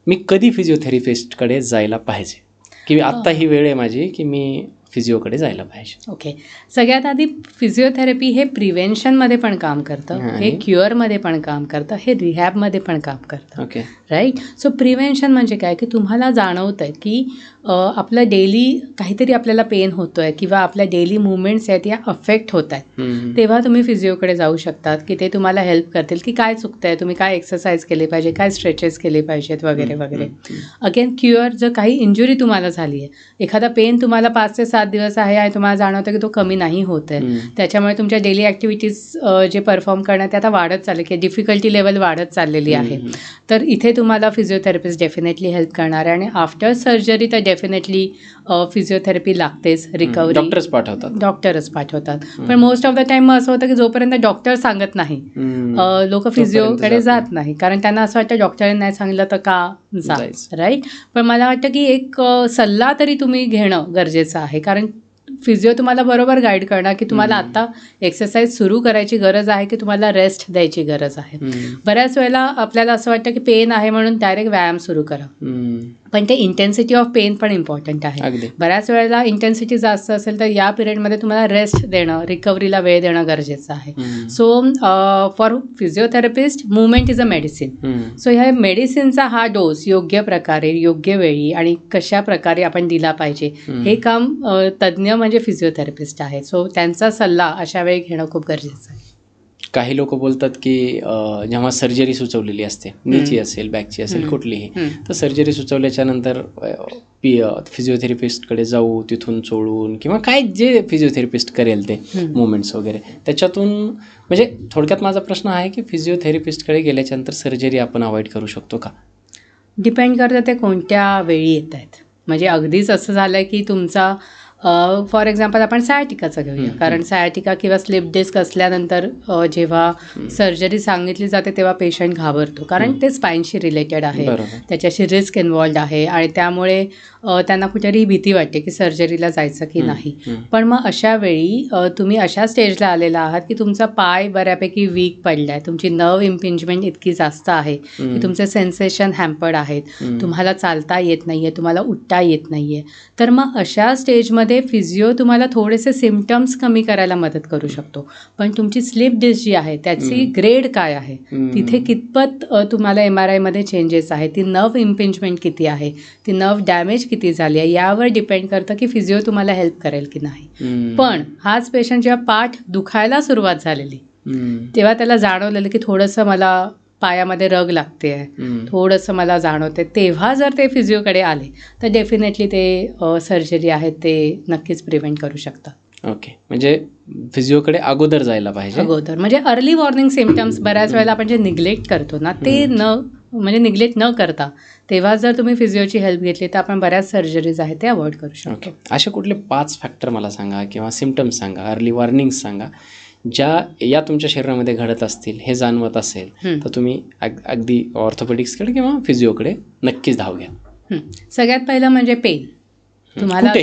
मी कधी फिजिओथेरपिस्टकडे जायला पाहिजे की आत्ता ही वेळ आहे माझी की मी फिजिओकडे जायला पाहिजे? ओके. सगळ्यात आधी फिजिओथेरपी हे प्रिव्हेन्शनमध्ये पण काम करतं, हे क्युअरमध्ये पण काम करतं, हे रिहॅबमध्ये पण काम करतं. Okay, right. सो प्रिव्हेन्शन म्हणजे काय की तुम्हाला जाणवतं आहे की आपलं डेली काहीतरी आपल्याला पेन होतो आहे किंवा आपल्या डेली मुवमेंट्स आहेत या अफेक्ट होत आहेत, तेव्हा तुम्ही फिजिओकडे जाऊ शकतात की ते तुम्हाला हेल्प करतील की काय चुकतं आहे, तुम्ही काय एक्सरसाइज केले पाहिजे, काय स्ट्रेचेस केले पाहिजेत वगैरे वगैरे. अगेन क्युअर, जर काही इंजुरी तुम्हाला झाली आहे, एखादा पेन तुम्हाला 5 ते 7 दिवस आहे आणि तुम्हाला जाणवतं की तो कमी नाही होत आहे, त्याच्यामुळे तुमच्या डेली ॲक्टिव्हिटीज जे परफॉर्म करण्यात आता वाढत चालले की डिफिकल्टी लेवल वाढत चाललेली आहे, तर इथे तुम्हाला फिजिओथेरपिस्ट डेफिनेटली हेल्प करणार आहे. आणि आफ्टर सर्जरी तर डेफिनेटली फिजिओथेरपी लागतेच. रिकव्हरी डॉक्टरच पाठवतात. पण मोस्ट ऑफ द टाइम असं होतं की जोपर्यंत डॉक्टर सांगत नाही लोक फिजिओकडे जात नाही, कारण त्यांना असं वाटतं डॉक्टरने नाही सांगितलं तर का जायचं, राईट. पण मला वाटतं की एक सल्ला तरी तुम्ही घेणं गरजेचं आहे, कारण फिजिओ तुम्हाला बरोबर गाईड करणार की तुम्हाला आता एक्सरसाइज सुरू करायची गरज आहे की तुम्हाला रेस्ट द्यायची गरज आहे. बऱ्याच वेळेला आपल्याला असं वाटतं की पेन आहे म्हणून डायरेक्ट व्यायाम सुरू करा, पण ते इंटेन्सिटी ऑफ पेन पण इम्पॉर्टंट आहे. बऱ्याच वेळेला इंटेन्सिटी जास्त असेल तर या पिरियडमध्ये तुम्हाला रेस्ट देणं, रिकव्हरीला वेळ देणं गरजेचं आहे. So for physiotherapist movement is a medicine. So ह्या मेडिसिनचा हा डोस योग्य प्रकारे, योग्य वेळी आणि कशा प्रकारे आपण दिला पाहिजे हे काम तज्ज्ञ म्हणजे फिजिओथेरपिस्ट आहे. सो त्यांचा सल्ला अशा वेळी घेणं खूप गरजेचं आहे. काही लोक बोलतात की जेव्हा सर्जरी सुचवलेली असते, नीची असेल, बॅकची असेल, कुठलीही, तर सर्जरी सुचवल्याच्या नंतर फिजिओथेरपिस्टकडे जाऊ, तिथून सोडून किंवा काय जे फिजिओथेरपिस्ट करेल ते मुवमेंट्स वगैरे त्याच्यातून, म्हणजे थोडक्यात माझा प्रश्न आहे की फिजिओथेरपिस्टकडे गेल्याच्या नंतर सर्जरी आपण अवॉइड करू शकतो का? डिपेंड करतं ते कोणत्या वेळी येत आहेत. म्हणजे अगदीच असं झालं आहे की तुमचा फॉर एक्झाम्पल आपण सायाटिकाचं घेऊया, कारण सायाटिका किंवा स्लिप डिस्क असल्यानंतर जेव्हा सर्जरी सांगितली जाते तेव्हा पेशंट घाबरतो, कारण ते स्पाईनशी रिलेटेड आहे, त्याच्याशी रिस्क इन्वॉल्ड आहे आणि त्यामुळे त्यांना कुठेतरी भीती वाटते की सर्जरीला जायचं की नाही. पण मग अशा वेळी तुम्ही अशा स्टेजला आलेला आहात की तुमचा पाय बऱ्यापैकी वीक पडला आहे, तुमची नर्व इम्पिंजमेंट इतकी जास्त आहे की तुमचे सेन्सेशन हॅम्पर्ड आहेत, तुम्हाला चालता येत नाही आहे, तुम्हाला उठता येत नाही आहे, तर मग अशा स्टेजमध्ये फिजिओ तुम्हाला थोडेसे सिम्पटम्स कमी करायला मदत करू शकतो. पण तुमची स्लिप डिस्क जी आहे त्याची ग्रेड काय आहे, तिथे कितपत तुम्हाला MRI मध्ये चेंजेस आहे, ती नर्व इम्पिंजमेंट किती आहे, ती नर्व डॅमेज किती झाली आहे, यावर डिपेंड करतं की फिजिओ तुम्हाला हेल्प करेल की नाही. पण हाच पेशंट जेव्हा पाठ दुखायला सुरुवात झालेली तेव्हा त्याला जाणवलेलं की थोडंसं मला पायामध्ये रग लागते आहे, थोडंसं मला जाणवते, तेव्हा जर ते फिजिओकडे आले तर डेफिनेटली ते सर्जरी आहे ते नक्कीच प्रिव्हेंट करू शकतात. ओके, म्हणजे फिजिओकडे अगोदर जायला पाहिजे. अगोदर म्हणजे अर्ली वॉर्निंग सिम्पटम्स बऱ्याच वेळेला आपण जे निग्लेक्ट करतो ना ते निग्लेक्ट न करता तेव्हा जर तुम्ही फिजिओची हेल्प घेतली तर आपण बऱ्याच सर्जरीज आहेत ते अवॉइड करू शकतो. असे कुठले 5 फॅक्टर मला सांगा किंवा सिम्पटम्स सांगा, अर्ली वॉर्निंग सांगा, ज्या या तुमच्या शरीरामध्ये घडत असतील, हे जाणवत असेल तर तुम्ही अगदी ऑर्थोपेडिक्सकडे किंवा फिजिओकडे नक्कीच धाव घ्या. सगळ्यात पहिलं म्हणजे पेन. तुम्हाला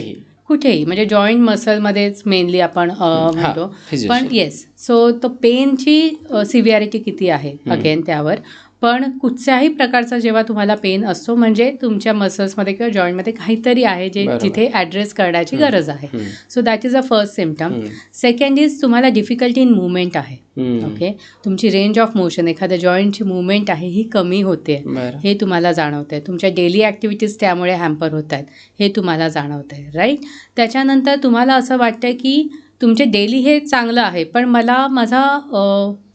कुठेही म्हणजे जॉईंट मसलमध्येच मेनली आपण म्हणतो, पण येस, सो तो पेनची सिव्हिअरिटी किती आहे अगेन त्यावर. पण कुठच्याही प्रकारचा जेव्हा तुम्हाला पेन असतो म्हणजे तुमच्या मसल्समध्ये किंवा जॉईंटमध्ये काहीतरी आहे जे जिथे ॲड्रेस करण्याची गरज आहे. So that is a first symptom. Second is तुम्हाला डिफिकल्टी इन मुवमेंट आहे. ओके, तुमची रेंज ऑफ मोशन, एखाद्या जॉईंटची मुवमेंट आहे ही कमी होते, हे तुम्हाला जाणवतंय. तुमच्या डेली ॲक्टिव्हिटीज त्यामुळे हॅम्पर होत आहेत हे तुम्हाला जाणवतंय, राईट. त्याच्यानंतर तुम्हाला असं वाटतंय की तुमचे डेली हे चांगलं आहे पण मला माझा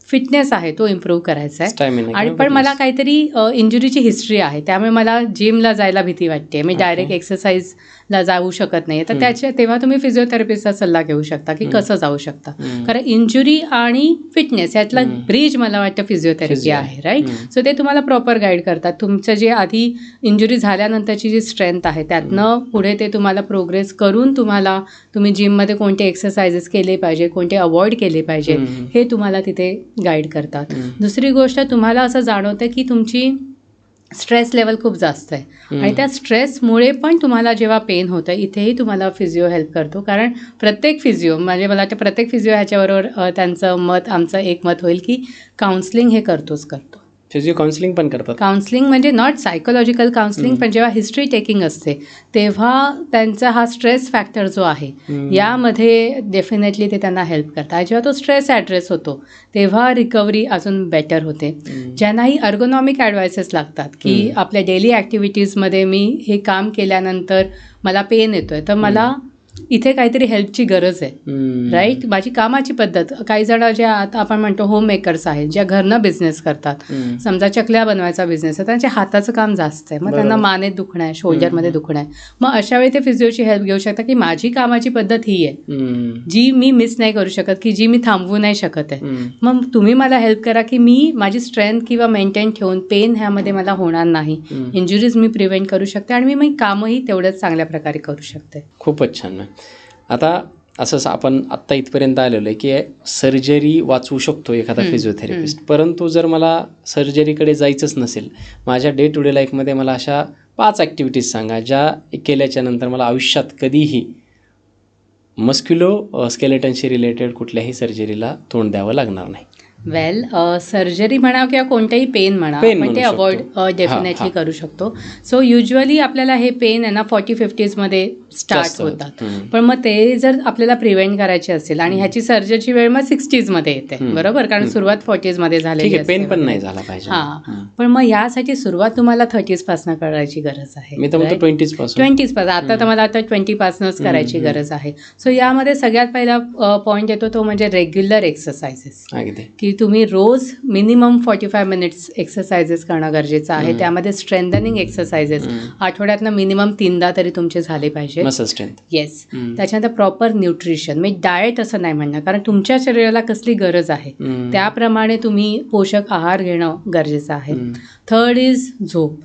फिटनेस आहे तो इम्प्रूव्ह करायचा आहे आणि पण मला काहीतरी इंजुरीची हिस्ट्री आहे त्यामुळे मला जिमला जायला भीती वाटते, मी डायरेक्ट एक्सरसाइजला जाऊ शकत नाही. तर तेव्हा तुम्ही फिजिओथेरपिस्टचा सल्ला घेऊ शकता की कसं जाऊ शकता. कारण इंजुरी आणि फिटनेस यातला ब्रिज मला वाटतं फिजिओथेरपी आहे, राईट. सो ते तुम्हाला प्रॉपर गाईड करतात. तुमचं जे आधी इंजुरी झाल्यानंतरची जी स्ट्रेंथ आहे त्यातनं पुढे ते तुम्हाला प्रोग्रेस करून तुम्ही जिममध्ये कोणते एक्सरसाइजेस केले पाहिजे, कोणते अवॉइड केले पाहिजे हे तुम्हाला तिथे गाईड करतात. दुसरी गोष्ट, तुम्हाला असं जाणवतं की तुमची स्ट्रेस लेवल खूप जास्त आहे आणि त्या स्ट्रेसमुळे पण तुम्हाला जेव्हा पेन होतं इथेही तुम्हाला फिजिओ हेल्प करतो. कारण प्रत्येक फिजिओ म्हणजे मला वाटतं प्रत्येक फिजिओ ह्याच्याबरोबर त्यांचं मत, आमचं एक मत होईल की काउन्सलिंग हे करतो. फिजिओ काउन्सिलिंग पण करतात. काउन्सिलिंग म्हणजे नॉट सायकोलॉजिकल काउन्सिलिंग, पण जेव्हा हिस्ट्री टेकिंग असते तेव्हा त्यांचा हा स्ट्रेस फॅक्टर जो आहे यामध्ये डेफिनेटली ते त्यांना हेल्प करतात. जेव्हा तो स्ट्रेस ॲड्रेस होतो तेव्हा रिकव्हरी अजून बेटर होते. ज्यांनाही अर्गोनॉमिक ॲडवायसेस लागतात की आपल्या डेली ॲक्टिव्हिटीजमध्ये मी हे काम केल्यानंतर मला पेन येतोय तर मला इथे काहीतरी हेल्पची गरज आहे, राईट. माझी कामाची पद्धत, काही जण जे आता आपण म्हणतो होम मेकर्स आहेत ज्या घरनं बिझनेस करतात, समजा चकल्या बनवायचा बिझनेस आहे, त्यांच्या हाताचं काम जास्त आहे, मग त्यांना मानेत दुखणं आहे, शोल्डरमध्ये दुखणं आहे, मग अशा वेळी ते फिजिओची हेल्प घेऊ शकतात की माझी कामाची पद्धत ही आहे जी मी मिस नाही करू शकत, की जी मी थांबवू नाही शकत आहे. मग तुम्ही मला हेल्प करा की मी माझी स्ट्रेंथ किंवा मेंटेन ठेवून पेन ह्यामध्ये मला होणार नाही, इंजुरीज मी प्रिव्हेंट करू शकते आणि मी कामही तेवढंच चांगल्या प्रकारे करू शकते. खूपच छान. आता असंच आपण आत्ता इथपर्यंत आलेलो आहे की सर्जरी वाचवू शकतो एखादा फिजिओथेरपिस्ट, परंतु जर मला सर्जरीकडे जायचंच नसेल, माझ्या डे टू डे लाईफमध्ये मला अशा 5 ॲक्टिव्हिटीज सांगा ज्या केल्याच्या नंतर मला आयुष्यात कधीही मस्क्युलो स्केलेटनशी रिलेटेड कुठल्याही सर्जरीला तोंड द्यावं लागणार नाही. वेल, सर्जरी म्हणा किंवा कोणतेही पेन म्हणा पण ते अवॉइड डेफिनेटली करू शकतो. सो युजली आपल्याला हे पेन आहे ना 40-50s मध्ये स्टार्ट होतात, पण मग ते जर आपल्याला प्रिव्हेंट करायचे असेल आणि ह्याची सर्जरीची वेळ मग 60s मध्ये येते, बरोबर, कारण सुरुवात 40s मध्ये झालेली असते, पेन पण नाही झाला पाहिजे. पण मग यासाठी सुरुवात तुम्हाला 30s पासून करायची गरज आहे. मी तर म्हणतो 20s पासून. आता तर मला 20 पासूनच करायची गरज आहे. सो यामध्ये सगळ्यात पहिला पॉईंट येतो तो म्हणजे रेग्युलर एक्सरसाइजेस, की तुम्ही रोज मिनिमम 45 मिनिट्स एक्सरसाइजेस करणं गरजेचं आहे. त्यामध्ये स्ट्रेंथनिंग एक्सरसाइजेस आठवड्यातनं मिनिमम 3दा तरी तुमचे झाले पाहिजे. Muscle strength, yes. त्याच्यानंतर प्रॉपर न्यूट्रिशन, म्हणजे डाएट असं नाही म्हणणार, कारण तुमच्या शरीराला कसली गरज आहे त्याप्रमाणे तुम्ही पोषक आहार घेणं गरजेचं आहे. थर्ड इज झोप,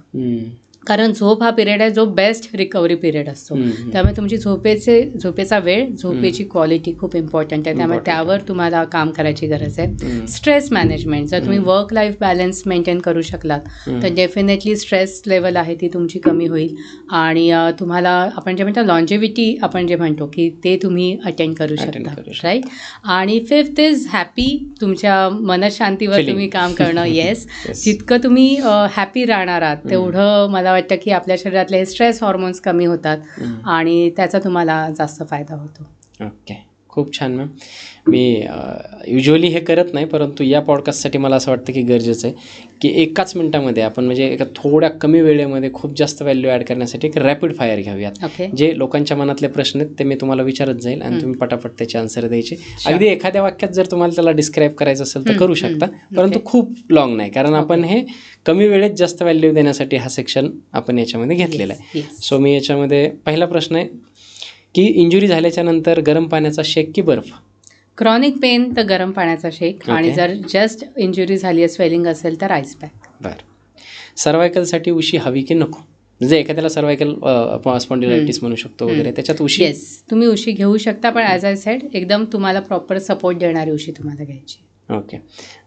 कारण झोप हा पिरियड आहे जो बेस्ट रिकव्हरी पिरियड असतो. त्यामुळे तुमची झोपेचा वेळ, झोपेची क्वालिटी खूप इम्पॉर्टंट आहे, त्यामुळे त्यावर तुम्हाला काम करायची गरज आहे. स्ट्रेस मॅनेजमेंट, जर तुम्ही वर्क लाईफ बॅलन्स मेंटेन करू शकलात तर डेफिनेटली स्ट्रेस लेवल आहे ती तुमची कमी होईल आणि तुम्हाला आपण जे म्हणतो लॉन्जेव्हिटी आपण जे म्हणतो की ते तुम्ही अटेंड करू शकता, राईट. आणि 5th इज हॅपी, तुमच्या मनशांतीवर तुम्ही काम करणं. येस, जितकं तुम्ही हॅपी राहणार आहात तेवढं मला वाटतं की आपल्या शरीरातले स्ट्रेस हॉर्मोन्स कमी होतात आणि त्याचा तुम्हाला जास्त फायदा होतो. ओके, खूप छान मॅम. मी युजली हे करत नाही, परंतु या पॉडकास्टसाठी मला असं वाटतं की गरजेचं आहे की एकाच मिनिटामध्ये आपण म्हणजे एका थोड्या कमी वेळेमध्ये खूप जास्त व्हॅल्यू ॲड करण्यासाठी एक रॅपिड फायर घेऊयात. जे लोकांच्या मनातले प्रश्न आहेत ते मी तुम्हाला विचारत जाईल आणि तुम्ही पटापट त्याचे आन्सर द्यायचे. अगदी एखाद्या वाक्यात जर तुम्हाला त्याला डिस्क्राईब करायचं असेल तर करू शकता, परंतु खूप लॉंग नाही, कारण आपण हे कमी वेळेत जास्त व्हॅल्यू देण्यासाठी हा सेक्शन आपण याच्यामध्ये घेतलेला आहे. सो मी याच्यामध्ये पहिला प्रश्न आहे की इंजुरी झाल्याच्या नंतर गरम पाण्याचा शेक की बर्फ? क्रॉनिक पेन तर गरम पाण्याचा शेक, आणि जर जस्ट इंजुरी झाली आहे, स्वेलिंग असेल तर आईस पॅक. बरं. सर्वायकलसाठी उशी हवी की नको? म्हणजे एखाद्याला सर्वायकल स्पॉन्डिलायटिस म्हणू शकतो वगैरे, त्याच्यात उशी? येस, तुम्ही उशी घेऊ शकता, पण ॲज आय सेड एकदम तुम्हाला प्रॉपर सपोर्ट देणारी उशी तुम्हाला घ्यायची. ओके.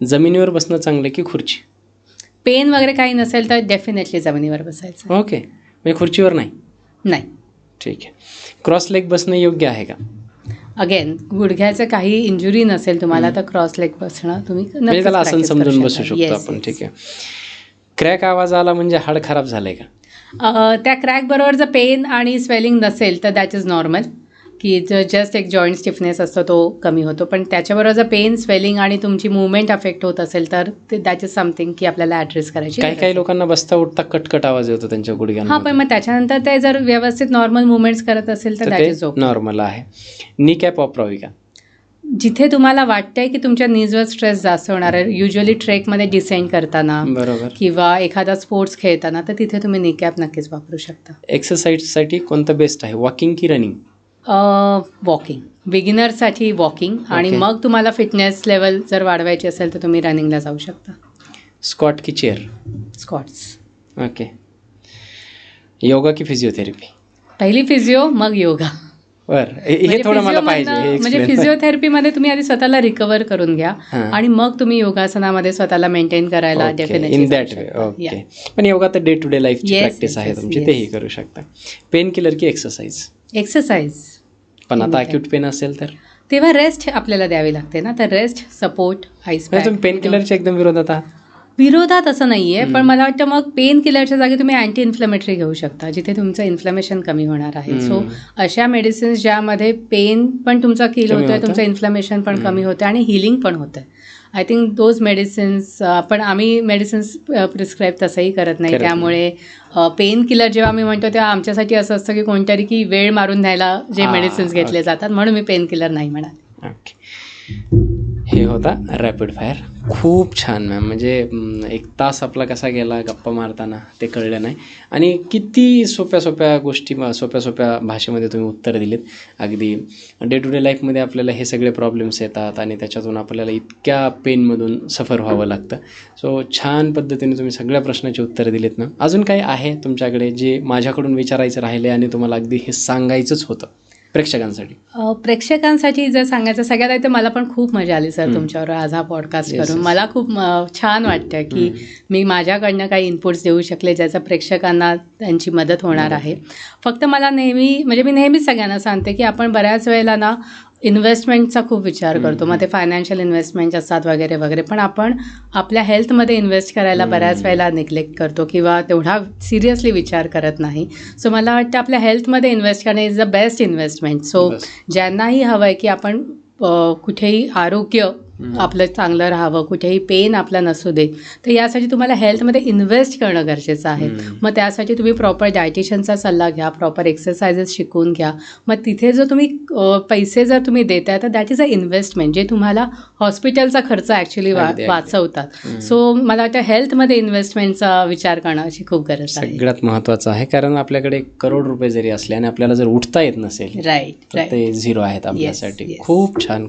जमिनीवर बसणं चांगलं की खुर्ची? पेन वगैरे काही नसेल तर डेफिनेटली जमिनीवर बसायचं. ओके, म्हणजे खुर्चीवर नाही? नाही. ठीक आहे. क्रॉस लेग बसणं योग्य आहे का? अगेन, गुडघ्याचं काही इंजुरी नसेल तुम्हाला तर क्रॉस लेग बसणं तुम्ही म्हणजे त्याला आसन समजून बसू शकतो आपण. ठीक आहे. क्रॅक आवाज आला म्हणजे हाड खराब झालंय का? त्या क्रॅक बरोबर जर पेन आणि स्वेलिंग नसेल तर दॅट इज नॉर्मल, की जस्ट एक जॉईंट स्टिफनेस असतो तो कमी होतो. पण त्याच्याबरोबर जर पेन, स्वेलिंग आणि तुमची मुवमेंट अफेक्ट होत असेल तर दॅट इज समथिंग की आपल्याला ॲड्रेस करायची. काही लोकांना बसता उठता कटकट आवाज येतो त्यांच्या गुडघ्यांना. हां, पण मग त्याच्यानंतर ते जर व्यवस्थित नॉर्मल मुवमेंट्स करत असेल तर दॅट इज ओके, नॉर्मल आहे. नी कॅप वापरावी का? जिथे तुम्हाला वाटतंय की तुमच्या नीजवर स्ट्रेस जास्त होणार आहे, युजली ट्रेकमध्ये डिसेंड करताना बरोबर, किंवा एखादा स्पोर्ट्स खेळताना, तर तिथे तुम्ही नी कॅप नक्कीच वापरू शकता. एक्सरसाइजसाठी कोणतं बेस्ट आहे, वॉकिंग की रनिंग? वॉकिंग. बिगिनरसाठी वॉकिंग, आणि Okay. मग तुम्हाला फिटनेस लेवल जर वाढवायची असेल तर तुम्ही रनिंगला जाऊ शकता. स्क्वॉट की चेअर? स्क्वॉट्स. ओके. योगा की फिजिओथेरपी? पहिली फिजिओ, मग योगा. बरं, हे थोडं मला पाहिजे. म्हणजे फिजिओथेरपीमध्ये तुम्ही आधी स्वतःला रिकवर करून घ्या आणि मग तुम्ही योगासनामध्ये स्वतःला मेंटेन करायला in definitely. That way. Okay. पण योगा तर डे टू डे लाईफची Yes, प्रॅक्टिस yes, आहे yes, तुमची, yes. तेही करू शकता. पेन किलर की एक्सरसाइज? एक्सरसाइज. पण आता अक्यूट पेन असेल तर तेव्हा रेस्ट आपल्याला द्यावी लागते ना, तर रेस्ट, सपोर्ट, आईस पॅक. तुम्ही पेन किलरच्या एकदम विरोधात आहात? विरोधात असं नाहीये, पण मला वाटतं मग पेन किलरच्या जागी तुम्ही अँटी इन्फ्लेमेटरी घेऊ शकता, जिथे तुमचं इन्फ्लेमेशन कमी होणार आहे. सो अशा मेडिसिन्स ज्यामध्ये पेन पण तुमचा किल होतोय, तुमचं इन्फ्लेमेशन पण कमी होतं आणि हिलिंग पण होतंय. I think those medicines. पण आम्ही मेडिसिन्स प्रिस्क्राईब तसंही करत नाही, त्यामुळे पेन किलर जेव्हा आम्ही म्हणतो तेव्हा आमच्यासाठी असं असतं की कोणतरी की वेळ मारून न्यायला जे मेडिसिन्स घेतले जातात, म्हणून मी पेन किलर नाही म्हणाले. ओके. हे होता रॅपिड फायर. खूप छान मॅम. म्हणजे 1 तास आपला कसा गेला गप्पा मारताना ते कळलं नाही, आणि किती सोप्या गोष्टी, सोप्या भाषेमध्ये तुम्ही उत्तर दिलीत. अगदी डे टू डे लाईफमध्ये आपल्याला हे सगळे प्रॉब्लेम्स येतात आणि त्याच्यातून आपल्याला इतक्या पेनमधून सफर व्हावं लागतं. सो छान पद्धतीने तुम्ही सगळ्या प्रश्नाची उत्तरं दिलीत मॅम. अजून काही आहे तुमच्याकडे जे माझ्याकडून विचारायचं राहिले आणि तुम्हाला अगदी हे सांगायचंच होतं प्रेक्षकांसाठी? प्रेक्षकांसाठी जर सांगायचं सगळ्यात आहे तर मला पण खूप मजा आली सर तुमच्यावर आज हा पॉडकास्ट करून. मला खूप छान वाटतं की मी माझ्याकडनं काही इनपुट्स देऊ शकले ज्याचा प्रेक्षकांना त्यांची मदत होणार आहे. फक्त मला मी नेहमीच सगळ्यांना सांगते की आपण बऱ्याच वेळेला ना इन्व्हेस्टमेंटचा खूप विचार करतो, मग ते फायनान्शियल इन्व्हेस्टमेंट असतात वगैरे वगैरे, पण आपण आपल्या हेल्थमध्ये इन्व्हेस्ट करायला बऱ्याच वेळेला निग्लेक्ट करतो किंवा तेवढा सिरियसली विचार करत नाही. सो मला वाटतं आपल्या हेल्थमध्ये इन्व्हेस्ट करणं is the best investment. So ज्यांनाही हवं आहे की आपण कुठेही आरोग्य आपलं चांगलं राहावं, कुठेही पेन आपला नसू दे, तर यासाठी तुम्हाला हेल्थमध्ये इन्व्हेस्ट करणं गरजेचं आहे. मग त्यासाठी तुम्ही प्रॉपर डायटिशियनचा सल्ला घ्या, प्रॉपर एक्सरसाइजेस शिकून घ्या. मग तिथे जर तुम्ही पैसे जर तुम्ही देताय तर दॅट इज अ इन्व्हेस्टमेंट जे तुम्हाला हॉस्पिटलचा खर्च ॲक्च्युली वाचवतात. सो मला वाटतं हेल्थमध्ये इन्व्हेस्टमेंटचा विचार करणं अशी खूप गरज आहे. सगळ्यात महत्त्वाचं आहे, कारण आपल्याकडे 1 करोड रुपये जरी असले आणि आपल्याला जर उठता येत नसेल राईट, ते झिरो आहेत आपल्यासाठी. yes. खूप छान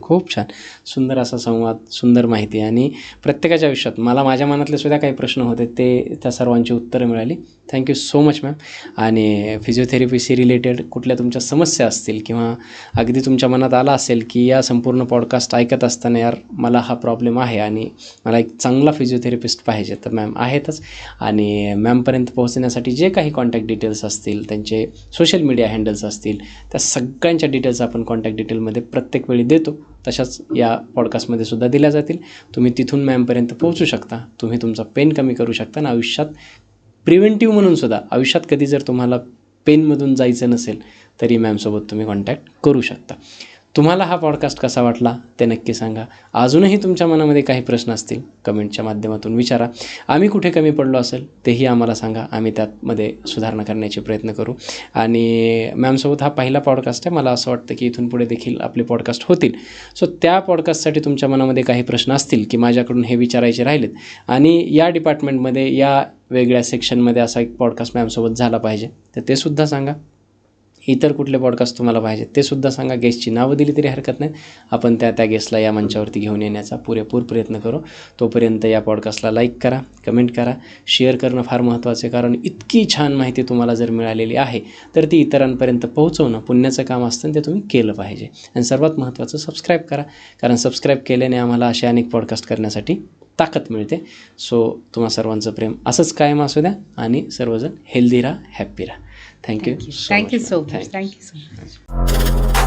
सुंदर असा संवाद, सुंदर माहिती, आणि प्रत्येकाच्या आयुष्यात मला माझ्या मनातले सुद्धा काही प्रश्न होते ते त्या सर्वांची उत्तरं मिळाली. Thank you so much ma'am. आणि फिजिओथेरपीशी रिलेटेड कुठल्या तुमच्या समस्या असतील किंवा अगदी तुमच्या मनात आला असेल की या संपूर्ण पॉडकास्ट ऐकत असताना यार मला हा प्रॉब्लेम आहे आणि मला एक चांगला फिजिओथेरपिस्ट पाहिजे, तर मॅम आहेतच. आणि मॅमपर्यंत पोहोचण्यासाठी जे काही कॉन्टॅक्ट डिटेल्स असतील, त्यांचे सोशल मीडिया हँडल्स असतील, त्या सगळ्यांच्या डिटेल्स आपण कॉन्टॅक्ट डिटेलमध्ये प्रत्येक वेळी देतो, तशाच या पॉडकास्टमध्ये सुद्धा दिल्या जातील. तुम्ही तिथून मॅमपर्यंत पोहोचू शकता, तुम्ही तुमचा पेन कमी करू शकता आणि आयुष्यात प्रिव्हेंटिव्ह म्हणून सुद्धा आयुष्यात कधी जर तुम्हाला पेनमधून जायचं नसेल तरी मॅमसोबत तुम्ही कॉन्टॅक्ट करू शकता. तुम्हाला हा पॉडकास्ट कसा वाटला ते नक्की सांगा. अजूनही तुमच्या मनामध्ये काही प्रश्न असतील कमेंटच्या माध्यमातून विचारा. आम्ही कुठे कमी पडलो असेल तेही आम्हाला सांगा, आम्ही त्यामध्ये सुधारणा करण्याचे प्रयत्न करू. आणि मॅमसोबत हा पहिला पॉडकास्ट आहे, मला असं वाटतं की इथून पुढे देखील आपले पॉडकास्ट होतील. सो त्या पॉडकास्टसाठी तुमच्या मनामध्ये काही प्रश्न असतील की माझ्याकडून हे विचारायचे राहिलेत आणि या डिपार्टमेंटमध्ये या वेगळ्या सेक्शनमध्ये असा एक पॉडकास्ट मॅमसोबत झाला पाहिजे, तर ते सुद्धा सांगा. इतर कुठले पॉडकास्ट तुम्हाला पाहिजेत ते सुद्धा सांगा. गेस्टची नावं दिली तरी हरकत नाही. आपण त्या गेस्टला या मंचावरती घेऊन येण्याचा पुरेपूर प्रयत्न करू. तोपर्यंत या पॉडकास्टला लाईक करा, कमेंट करा, शेअर करणं फार महत्त्वाचं आहे. कारण इतकी छान माहिती तुम्हाला जर मिळालेली आहे तर ती इतरांपर्यंत पोहोचवणं पुण्याचं काम असतं आणि ते तुम्ही केलं पाहिजे. आणि सर्वात महत्त्वाचं सबस्क्राईब करा, कारण सबस्क्राईब केल्याने आम्हाला असे अनेक पॉडकास्ट करण्यासाठी ताकद मिळते. सो तुम्हा सर्वांचं प्रेम असंच कायम असू द्या आणि सर्वजण हेल्दी राहा, हॅप्पी राहा. Thank you thank you so much. Thank you so much.